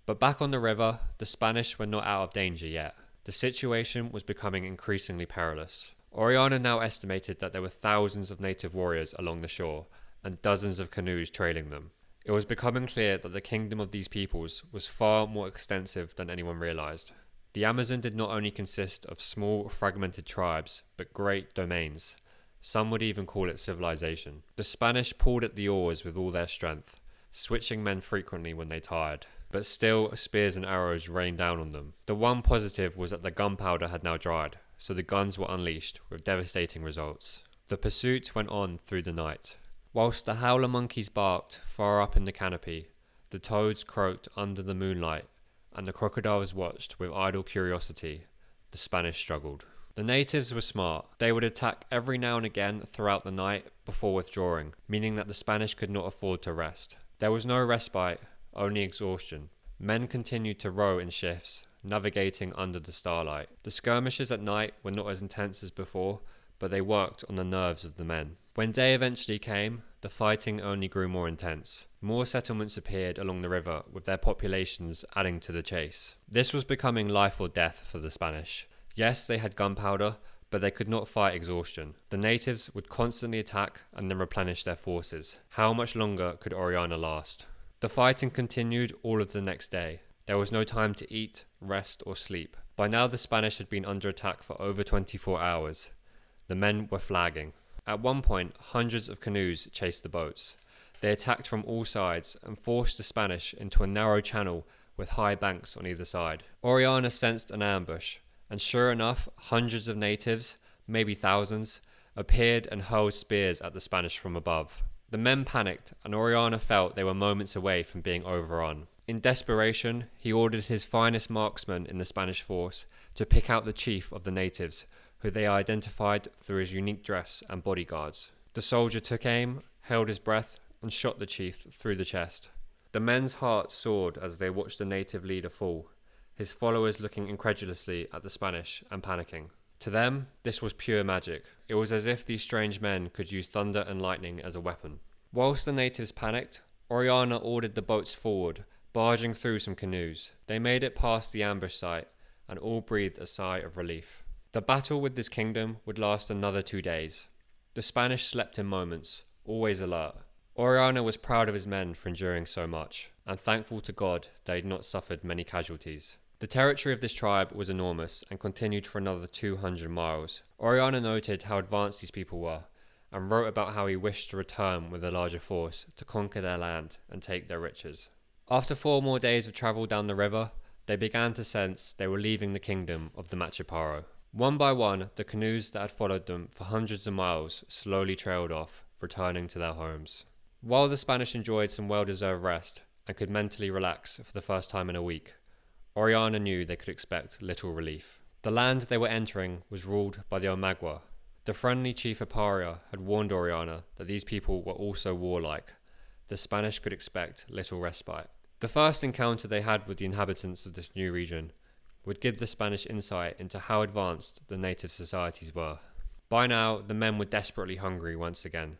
But back on the river, the Spanish were not out of danger yet. The situation was becoming increasingly perilous. Orellana now estimated that there were thousands of native warriors along the shore and dozens of canoes trailing them. It was becoming clear that the kingdom of these peoples was far more extensive than anyone realised. The Amazon did not only consist of small, fragmented tribes, but great domains. Some would even call it civilization. The Spanish pulled at the oars with all their strength, switching men frequently when they tired. But still, spears and arrows rained down on them. The one positive was that the gunpowder had now dried, so the guns were unleashed, with devastating results. The pursuit went on through the night. Whilst the howler monkeys barked far up in the canopy, the toads croaked under the moonlight, and the crocodiles watched with idle curiosity, the Spanish struggled. The natives were smart. They would attack every now and again throughout the night before withdrawing, meaning that the Spanish could not afford to rest. There was no respite, only exhaustion. Men continued to row in shifts, navigating under the starlight. The skirmishes at night were not as intense as before, but they worked on the nerves of the men. When day eventually came, the fighting only grew more intense. More settlements appeared along the river, with their populations adding to the chase. This was becoming life or death for the Spanish. Yes, they had gunpowder, but they could not fight exhaustion. The natives would constantly attack and then replenish their forces. How much longer could Orellana last? The fighting continued all of the next day. There was no time to eat, rest, or sleep. By now the Spanish had been under attack for over 24 hours. The men were flagging. At one point, hundreds of canoes chased the boats. They attacked from all sides and forced the Spanish into a narrow channel with high banks on either side. Orellana sensed an ambush, and sure enough, hundreds of natives, maybe thousands, appeared and hurled spears at the Spanish from above. The men panicked, and Orellana felt they were moments away from being overrun. In desperation, he ordered his finest marksmen in the Spanish force to pick out the chief of the natives, who they identified through his unique dress and bodyguards. The soldier took aim, held his breath, and shot the chief through the chest. The men's hearts soared as they watched the native leader fall, his followers looking incredulously at the Spanish and panicking. To them, this was pure magic. It was as if these strange men could use thunder and lightning as a weapon. Whilst the natives panicked, Orellana ordered the boats forward, barging through some canoes. They made it past the ambush site, and all breathed a sigh of relief. The battle with this kingdom would last another 2 days. The Spanish slept in moments, always alert. Orellana was proud of his men for enduring so much, and thankful to God they had not suffered many casualties. The territory of this tribe was enormous and continued for another 200 miles. Orellana noted how advanced these people were, and wrote about how he wished to return with a larger force to conquer their land and take their riches. After 4 more days of travel down the river, they began to sense they were leaving the kingdom of the Machiparo. One by one, the canoes that had followed them for hundreds of miles slowly trailed off, returning to their homes. While the Spanish enjoyed some well-deserved rest and could mentally relax for the first time in a week, Orellana knew they could expect little relief. The land they were entering was ruled by the Omagua. The friendly chief Aparia had warned Orellana that these people were also warlike. The Spanish could expect little respite. The first encounter they had with the inhabitants of this new region would give the Spanish insight into how advanced the native societies were. By now, the men were desperately hungry once again.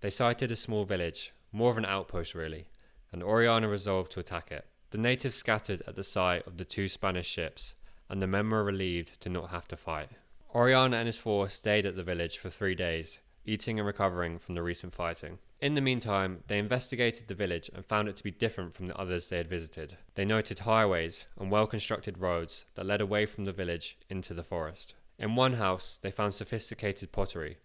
They sighted a small village, more of an outpost really, and Orellana resolved to attack it. The natives scattered at the sight of the 2 Spanish ships, and the men were relieved to not have to fight. Orellana and his force stayed at the village for 3 days, eating and recovering from the recent fighting. In the meantime, they investigated the village and found it to be different from the others they had visited. They noted highways and well-constructed roads that led away from the village into the forest. In one house, they found sophisticated pottery.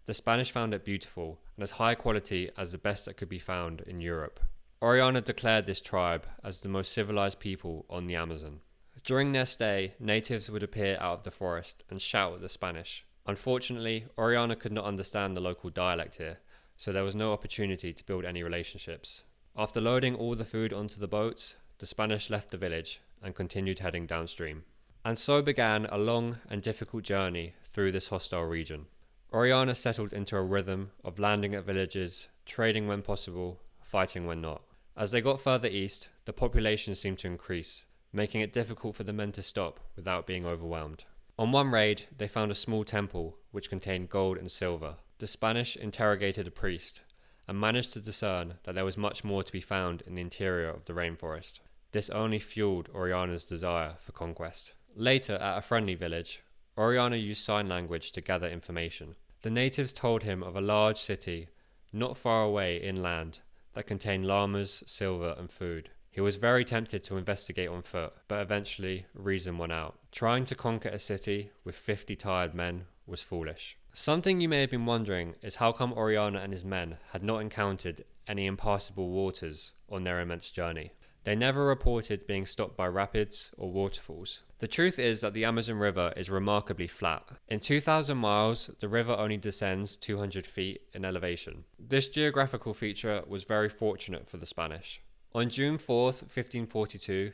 The Spanish found it beautiful and as high quality as the best that could be found in Europe. Orellana declared this tribe as the most civilized people on the Amazon. During their stay, natives would appear out of the forest and shout at the Spanish. Unfortunately, Orellana could not understand the local dialect here, so there was no opportunity to build any relationships. After loading all the food onto the boats, the Spanish left the village and continued heading downstream. And so began a long and difficult journey through this hostile region. Orellana settled into a rhythm of landing at villages, trading when possible, fighting when not. As they got further east, the population seemed to increase, making it difficult for the men to stop without being overwhelmed. On one raid, they found a small temple which contained gold and silver. The Spanish interrogated a priest and managed to discern that there was much more to be found in the interior of the rainforest. This only fueled Orellana's desire for conquest. Later, at a friendly village, Orellana used sign language to gather information. The natives told him of a large city not far away inland that contained llamas, silver, and food. He was very tempted to investigate on foot, but eventually reason won out. Trying to conquer a city with 50 tired men was foolish. Something you may have been wondering is how come Orellana and his men had not encountered any impassable waters on their immense journey. They never reported being stopped by rapids or waterfalls. The truth is that the Amazon River is remarkably flat. In 2,000 miles, the river only descends 200 feet in elevation. This geographical feature was very fortunate for the Spanish. On June 4th, 1542,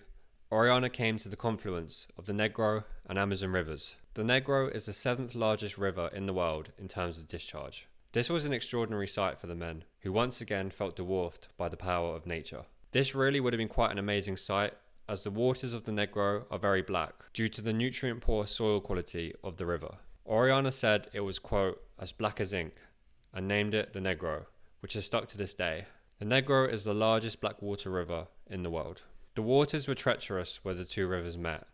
Orellana came to the confluence of the Negro and Amazon rivers. The Negro is the 7th largest river in the world in terms of discharge. This was an extraordinary sight for the men, who once again felt dwarfed by the power of nature. This really would have been quite an amazing sight, as the waters of the Negro are very black, due to the nutrient-poor soil quality of the river. Orellana said it was, quote, as black as ink, and named it the Negro, which has stuck to this day. The Negro is the largest blackwater river in the world. The waters were treacherous where the two rivers met,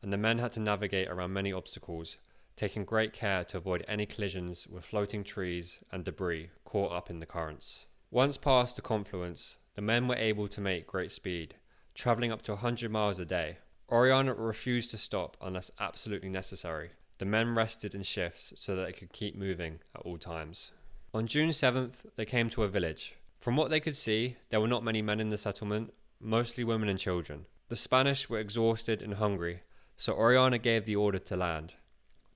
and the men had to navigate around many obstacles, taking great care to avoid any collisions with floating trees and debris caught up in the currents. Once past the confluence, the men were able to make great speed, travelling up to 100 miles a day. Orellana refused to stop unless absolutely necessary. The men rested in shifts so that they could keep moving at all times. On June 7th, they came to a village. From what they could see, there were not many men in the settlement, mostly women and children. The Spanish were exhausted and hungry, so Orellana gave the order to land.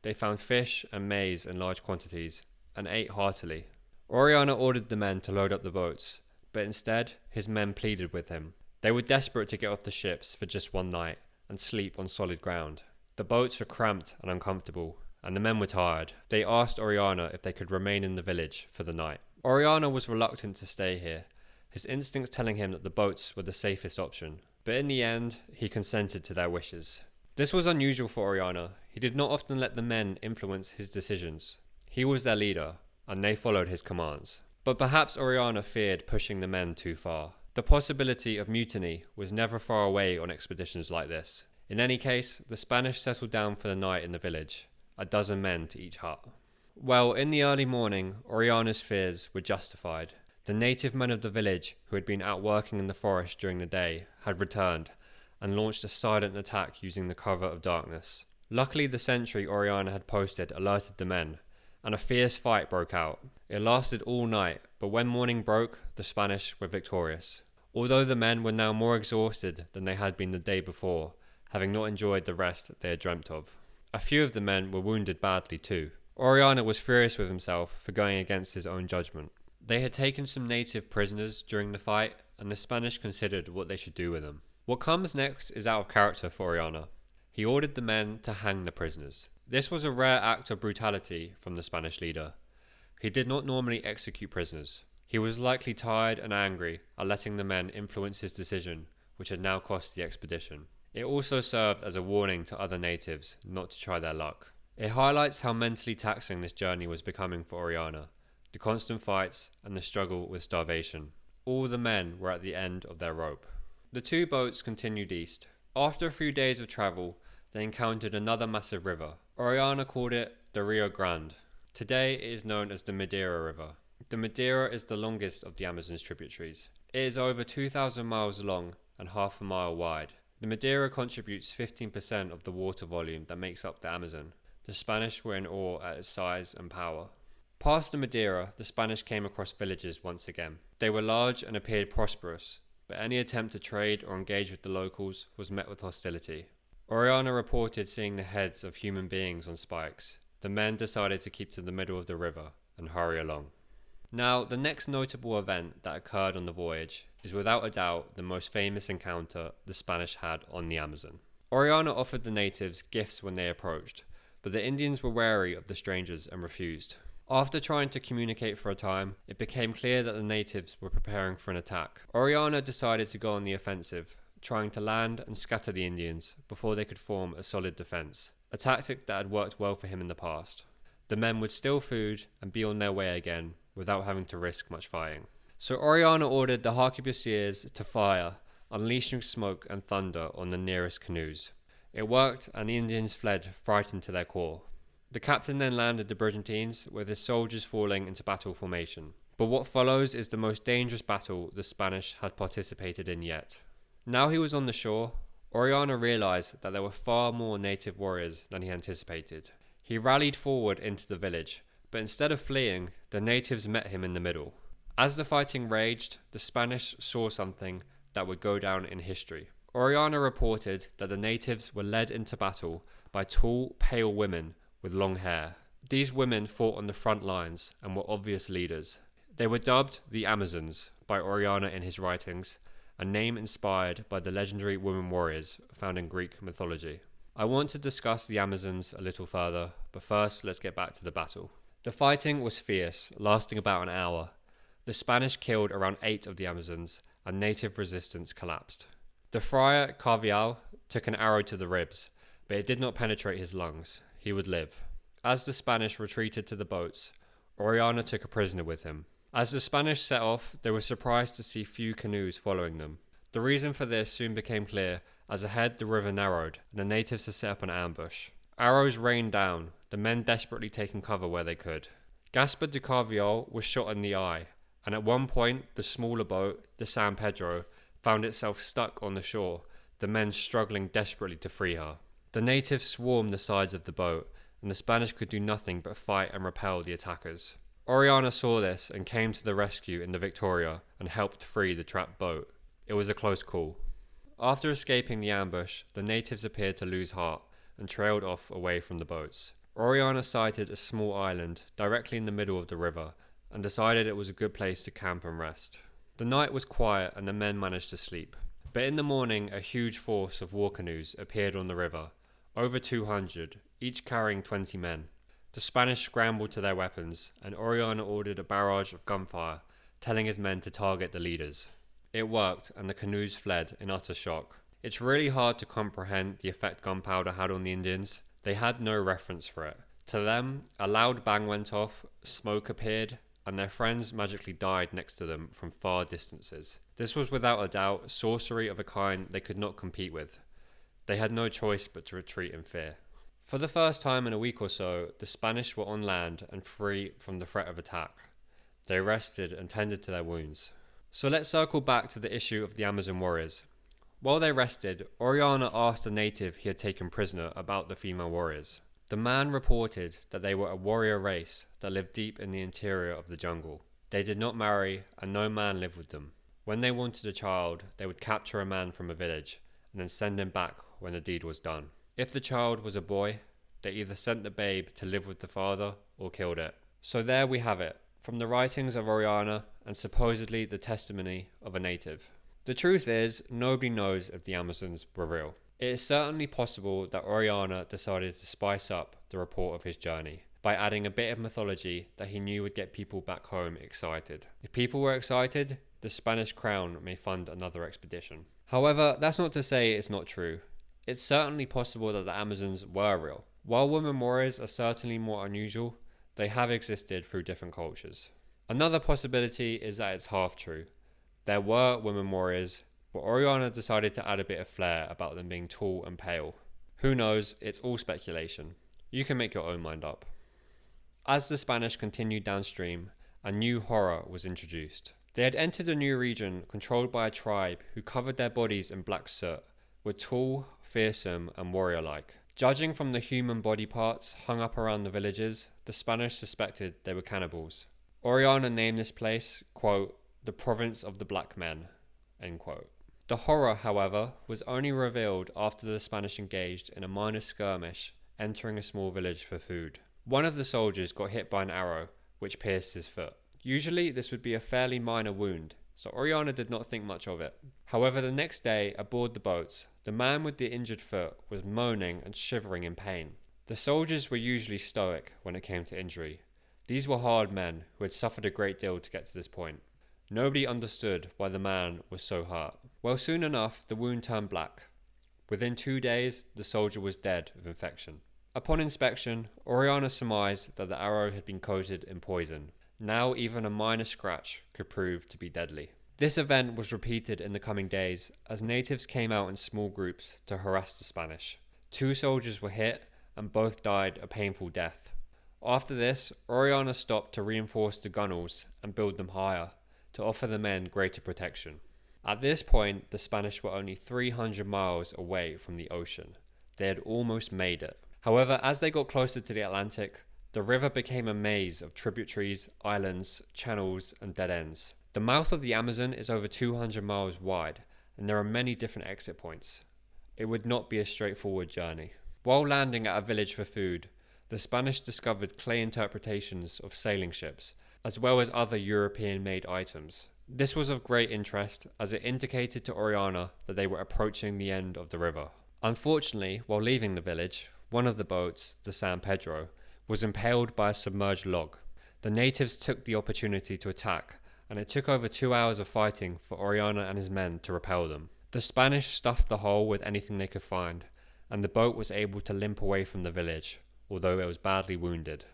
They found fish and maize in large quantities and ate heartily. Orellana ordered the men to load up the boats, but instead his men pleaded with him. They were desperate to get off the ships for just one night and sleep on solid ground. The boats were cramped and uncomfortable, and the men were tired. They asked Orellana if they could remain in the village for the night. Orellana was reluctant to stay here, his instincts telling him that the boats were the safest option, but in the end he consented to their wishes. This was unusual for Orellana. He did not often let the men influence his decisions. He was their leader, and they followed his commands. But perhaps Orellana feared pushing the men too far. The possibility of mutiny was never far away on expeditions like this. In any case, the Spanish settled down for the night in the village, a dozen men to each hut. Well, in the early morning, Orellana's fears were justified. The native men of the village, who had been out working in the forest during the day, had returned and launched a silent attack using the cover of darkness. Luckily, the sentry Orellana had posted alerted the men, and a fierce fight broke out. It lasted all night, but when morning broke, the Spanish were victorious. Although the men were now more exhausted than they had been the day before, having not enjoyed the rest they had dreamt of. A few of the men were wounded badly too. Orellana was furious with himself for going against his own judgment. They had taken some native prisoners during the fight, and the Spanish considered what they should do with them. What comes next is out of character for Orellana. He ordered the men to hang the prisoners. This was a rare act of brutality from the Spanish leader. He did not normally execute prisoners. He was likely tired and angry at letting the men influence his decision, which had now cost the expedition. It also served as a warning to other natives not to try their luck. It highlights how mentally taxing this journey was becoming for Orellana, the constant fights and the struggle with starvation. All the men were at the end of their rope. The two boats continued east. After a few days of travel, they encountered another massive river. Orellana called it the Rio Grande. Today it is known as the Madeira River. The Madeira is the longest of the Amazon's tributaries. It is over 2,000 miles long and half a mile wide. The Madeira contributes 15% of the water volume that makes up the Amazon. The Spanish were in awe at its size and power. Past the Madeira, the Spanish came across villages once again. They were large and appeared prosperous, but any attempt to trade or engage with the locals was met with hostility. Orellana reported seeing the heads of human beings on spikes. The men decided to keep to the middle of the river and hurry along. Now, the next notable event that occurred on the voyage is without a doubt the most famous encounter the Spanish had on the Amazon. Orellana offered the natives gifts when they approached, but the Indians were wary of the strangers and refused. After trying to communicate for a time, it became clear that the natives were preparing for an attack. Orellana decided to go on the offensive, trying to land and scatter the Indians before they could form a solid defense, a tactic that had worked well for him in the past. The men would steal food and be on their way again without having to risk much fighting. So Orellana ordered the harquebusiers to fire, unleashing smoke and thunder on the nearest canoes. It worked, and the Indians fled, frightened to their core. The captain then landed the brigantines, with his soldiers falling into battle formation. But what follows is the most dangerous battle the Spanish had participated in yet. Now he was on the shore, Orellana realized that there were far more native warriors than he anticipated. He rallied forward into the village, but instead of fleeing, the natives met him in the middle. As the fighting raged, the Spanish saw something that would go down in history. Orellana reported that the natives were led into battle by tall, pale women with long hair. These women fought on the front lines and were obvious leaders. They were dubbed the Amazons by Orellana in his writings, a name inspired by the legendary women warriors found in Greek mythology. I want to discuss the Amazons a little further, but first let's get back to the battle. The fighting was fierce, lasting about an hour. The Spanish killed around 8 of the Amazons, and native resistance collapsed. The friar Carvial took an arrow to the ribs, but it did not penetrate his lungs. He would live. As the Spanish retreated to the boats, Orellana took a prisoner with him. As the Spanish set off, they were surprised to see few canoes following them. The reason for this soon became clear, as ahead the river narrowed and the natives had set up an ambush. Arrows rained down, the men desperately taking cover where they could. Gaspar de Carviol was shot in the eye, and at one point the smaller boat, the San Pedro, found itself stuck on the shore, the men struggling desperately to free her. The natives swarmed the sides of the boat, and the Spanish could do nothing but fight and repel the attackers. Orellana saw this and came to the rescue in the Victoria and helped free the trapped boat. It was a close call. After escaping the ambush, the natives appeared to lose heart and trailed off away from the boats. Orellana sighted a small island directly in the middle of the river and decided it was a good place to camp and rest. The night was quiet and the men managed to sleep. But in the morning, a huge force of war canoes appeared on the river, over 200, each carrying 20 men. The Spanish scrambled to their weapons, and Orellana ordered a barrage of gunfire, telling his men to target the leaders. It worked, and the canoes fled in utter shock. It's really hard to comprehend the effect gunpowder had on the Indians. They had no reference for it. To them, a loud bang went off, smoke appeared, and their friends magically died next to them from far distances. This was without a doubt sorcery of a kind they could not compete with. They had no choice but to retreat in fear. For the first time in a week or so, the Spanish were on land and free from the threat of attack. They rested and tended to their wounds. So let's circle back to the issue of the Amazon warriors. While they rested, Orellana asked a native he had taken prisoner about the female warriors. The man reported that they were a warrior race that lived deep in the interior of the jungle. They did not marry, and no man lived with them. When they wanted a child, they would capture a man from a village and then send him back when the deed was done. If the child was a boy, they either sent the babe to live with the father or killed it. So there we have it, from the writings of Orellana and supposedly the testimony of a native. The truth is, nobody knows if the Amazons were real. It is certainly possible that Orellana decided to spice up the report of his journey by adding a bit of mythology that he knew would get people back home excited. If people were excited, the Spanish crown may fund another expedition. However, that's not to say it's not true. It's certainly possible that the Amazons were real. While women warriors are certainly more unusual, they have existed through different cultures. Another possibility is that it's half true. There were women warriors, but Orellana decided to add a bit of flair about them being tall and pale. Who knows, it's all speculation. You can make your own mind up. As the Spanish continued downstream, a new horror was introduced. They had entered a new region controlled by a tribe who covered their bodies in black soot, were tall, fearsome, and warrior-like. Judging from the human body parts hung up around the villages, the Spanish suspected they were cannibals. Orellana named this place, quote, the province of the black men, end quote. The horror, however, was only revealed after the Spanish engaged in a minor skirmish, entering a small village for food. One of the soldiers got hit by an arrow, which pierced his foot. Usually this would be a fairly minor wound, so Orellana did not think much of it. However, the next day, aboard the boats, the man with the injured foot was moaning and shivering in pain. The soldiers were usually stoic when it came to injury. These were hard men who had suffered a great deal to get to this point. Nobody understood why the man was so hurt. Well, soon enough, the wound turned black. Within 2 days, the soldier was dead of infection. Upon inspection, Orellana surmised that the arrow had been coated in poison. Now even a minor scratch could prove to be deadly. This event was repeated in the coming days as natives came out in small groups to harass the Spanish. 2 soldiers were hit and both died a painful death. After this, Orellana stopped to reinforce the gunwales and build them higher to offer the men greater protection. At this point, the Spanish were only 300 miles away from the ocean. They had almost made it. However, as they got closer to the Atlantic, the river became a maze of tributaries, islands, channels, and dead ends. The mouth of the Amazon is over 200 miles wide, and there are many different exit points. It would not be a straightforward journey. While landing at a village for food, the Spanish discovered clay interpretations of sailing ships, as well as other European-made items. This was of great interest as it indicated to Orellana that they were approaching the end of the river. Unfortunately, while leaving the village, one of the boats, the San Pedro, was impaled by a submerged log. The natives took the opportunity to attack, and it took over 2 hours of fighting for Orellana and his men to repel them. The Spanish stuffed the hole with anything they could find, and the boat was able to limp away from the village, although it was badly wounded.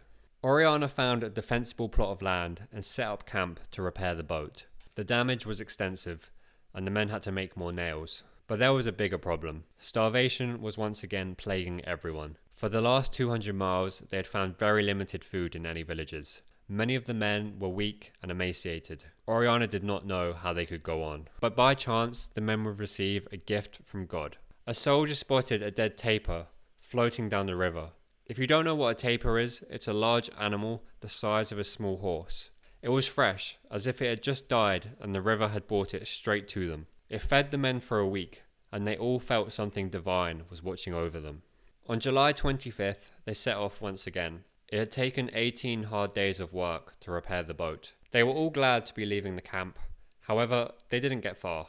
Orellana found a defensible plot of land and set up camp to repair the boat. The damage was extensive, and the men had to make more nails. But there was a bigger problem. Starvation was once again plaguing everyone. For the last 200 miles, they had found very limited food in any villages. Many of the men were weak and emaciated. Orellana did not know how they could go on. But by chance, the men would receive a gift from God. A soldier spotted a dead tapir floating down the river. If you don't know what a tapir is, it's a large animal the size of a small horse. It was fresh, as if it had just died and the river had brought it straight to them. It fed the men for a week, and they all felt something divine was watching over them. On July 25th, they set off once again. It had taken 18 hard days of work to repair the boat. They were all glad to be leaving the camp. However, they didn't get far.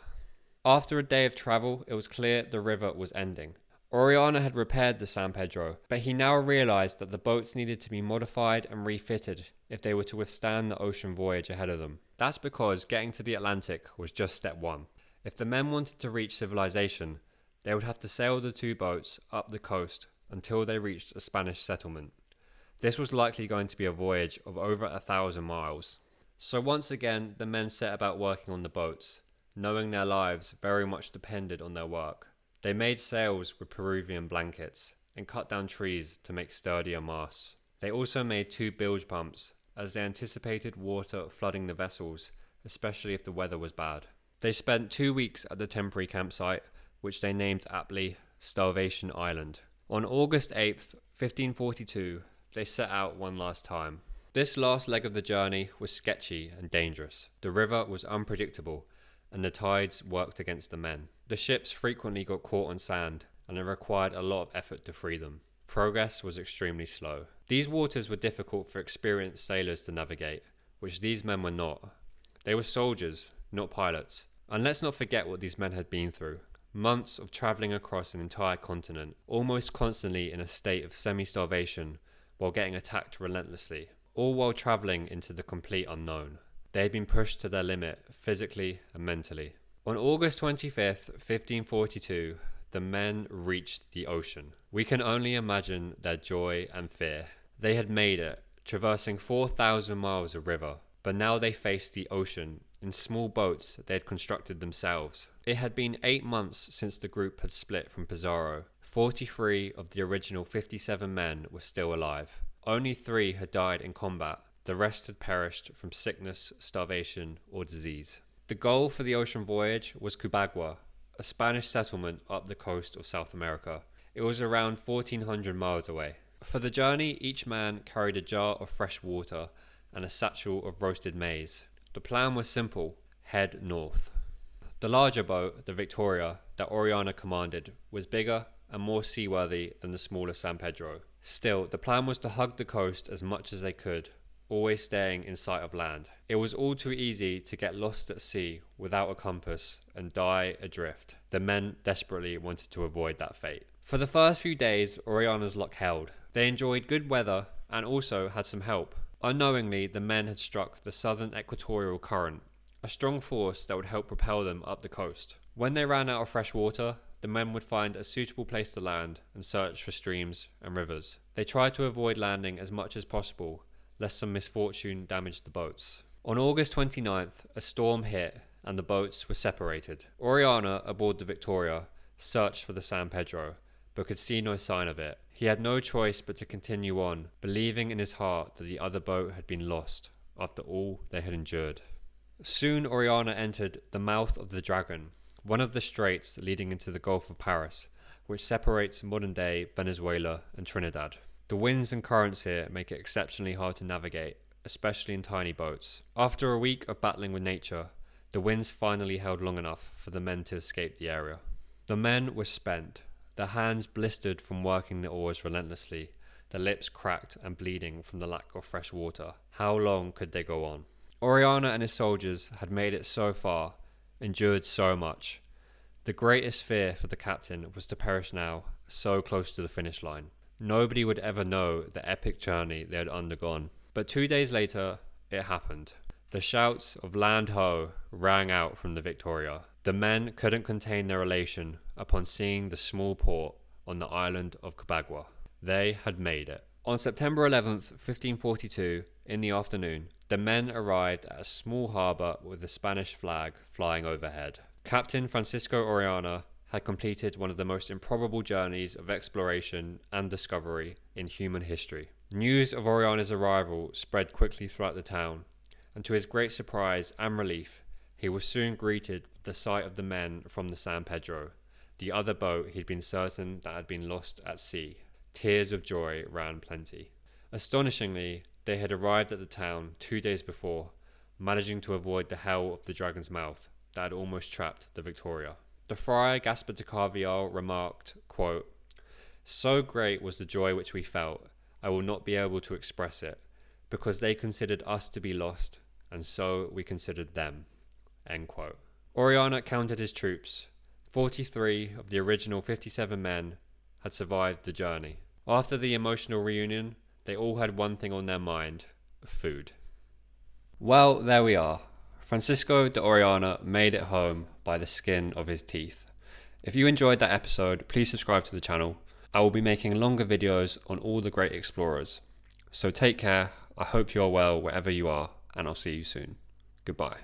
After a day of travel, it was clear the river was ending. Orellana had repaired the San Pedro, but he now realized that the boats needed to be modified and refitted if they were to withstand the ocean voyage ahead of them. That's because getting to the Atlantic was just step one. If the men wanted to reach civilization, they would have to sail the two boats up the coast until they reached a Spanish settlement. This was likely going to be a voyage of over 1,000 miles. So once again, the men set about working on the boats, knowing their lives very much depended on their work. They made sails with Peruvian blankets and cut down trees to make sturdier masts. They also made 2 bilge pumps, as they anticipated water flooding the vessels, especially if the weather was bad. They spent 2 weeks at the temporary campsite, which they named aptly Starvation Island. On August 8th, 1542, they set out one last time. This last leg of the journey was sketchy and dangerous. The river was unpredictable, and the tides worked against the men. The ships frequently got caught on sand, and it required a lot of effort to free them. Progress was extremely slow. These waters were difficult for experienced sailors to navigate, which these men were not. They were soldiers, not pilots. And let's not forget what these men had been through. Months of travelling across an entire continent, almost constantly in a state of semi-starvation, while getting attacked relentlessly, all while travelling into the complete unknown. They had been pushed to their limit, physically and mentally. On August 25th, 1542, the men reached the ocean. We can only imagine their joy and fear. They had made it, traversing 4,000 miles of river, but now they faced the ocean in small boats they had constructed themselves. It had been 8 months since the group had split from Pizarro. 43 of the original 57 men were still alive. Only 3 had died in combat. The rest had perished from sickness, starvation, or disease. The goal for the ocean voyage was Cubagua, a Spanish settlement up the coast of South America. It was around 1,400 miles away. For the journey, each man carried a jar of fresh water and a satchel of roasted maize. The plan was simple: head north. The larger boat, the Victoria, that Orellana commanded, was bigger and more seaworthy than the smaller San Pedro. Still, the plan was to hug the coast as much as they could, always staying in sight of land. It was all too easy to get lost at sea without a compass and die adrift. The men desperately wanted to avoid that fate. For the first few days, Orellana's luck held. They enjoyed good weather and also had some help. Unknowingly, the men had struck the southern equatorial current, a strong force that would help propel them up the coast. When they ran out of fresh water, the men would find a suitable place to land and search for streams and rivers. They tried to avoid landing as much as possible, lest some misfortune damaged the boats. On August 29th, a storm hit and the boats were separated. Orellana, aboard the Victoria, searched for the San Pedro, but could see no sign of it. He had no choice but to continue on, believing in his heart that the other boat had been lost after all they had endured. Soon Orellana entered the mouth of the Dragon, one of the straits leading into the Gulf of Paris, which separates modern-day Venezuela and Trinidad. The winds and currents here make it exceptionally hard to navigate, especially in tiny boats. After a week of battling with nature, the winds finally held long enough for the men to escape the area. The men were spent, their hands blistered from working the oars relentlessly, their lips cracked and bleeding from the lack of fresh water. How long could they go on? Orellana and his soldiers had made it so far, endured so much. The greatest fear for the captain was to perish now, so close to the finish line. Nobody would ever know the epic journey they had undergone. But 2 days later, it happened. The shouts of "Land ho!" rang out from the Victoria. The men couldn't contain their elation upon seeing the small port on the island of Cubagua. They had made it. On September 11th, 1542, in the afternoon, the men arrived at a small harbour with the Spanish flag flying overhead. Captain Francisco Orellana had completed one of the most improbable journeys of exploration and discovery in human history. News of Orellana's arrival spread quickly throughout the town, and to his great surprise and relief, he was soon greeted with the sight of the men from the San Pedro, the other boat he'd been certain that had been lost at sea. Tears of joy ran plenty. Astonishingly, they had arrived at the town 2 days before, managing to avoid the hell of the Dragon's Mouth that had almost trapped the Victoria. The friar Gaspar de Carvial remarked, quote, "So great was the joy which we felt, I will not be able to express it, because they considered us to be lost, and so we considered them." End quote. Orellana counted his troops. 43 of the original 57 men had survived the journey. After the emotional reunion, they all had one thing on their mind: food. Well, there we are. Francisco de Orellana made it home by the skin of his teeth. If you enjoyed that episode, please subscribe to the channel. I will be making longer videos on all the great explorers. So take care, I hope you are well wherever you are, and I'll see you soon. Goodbye.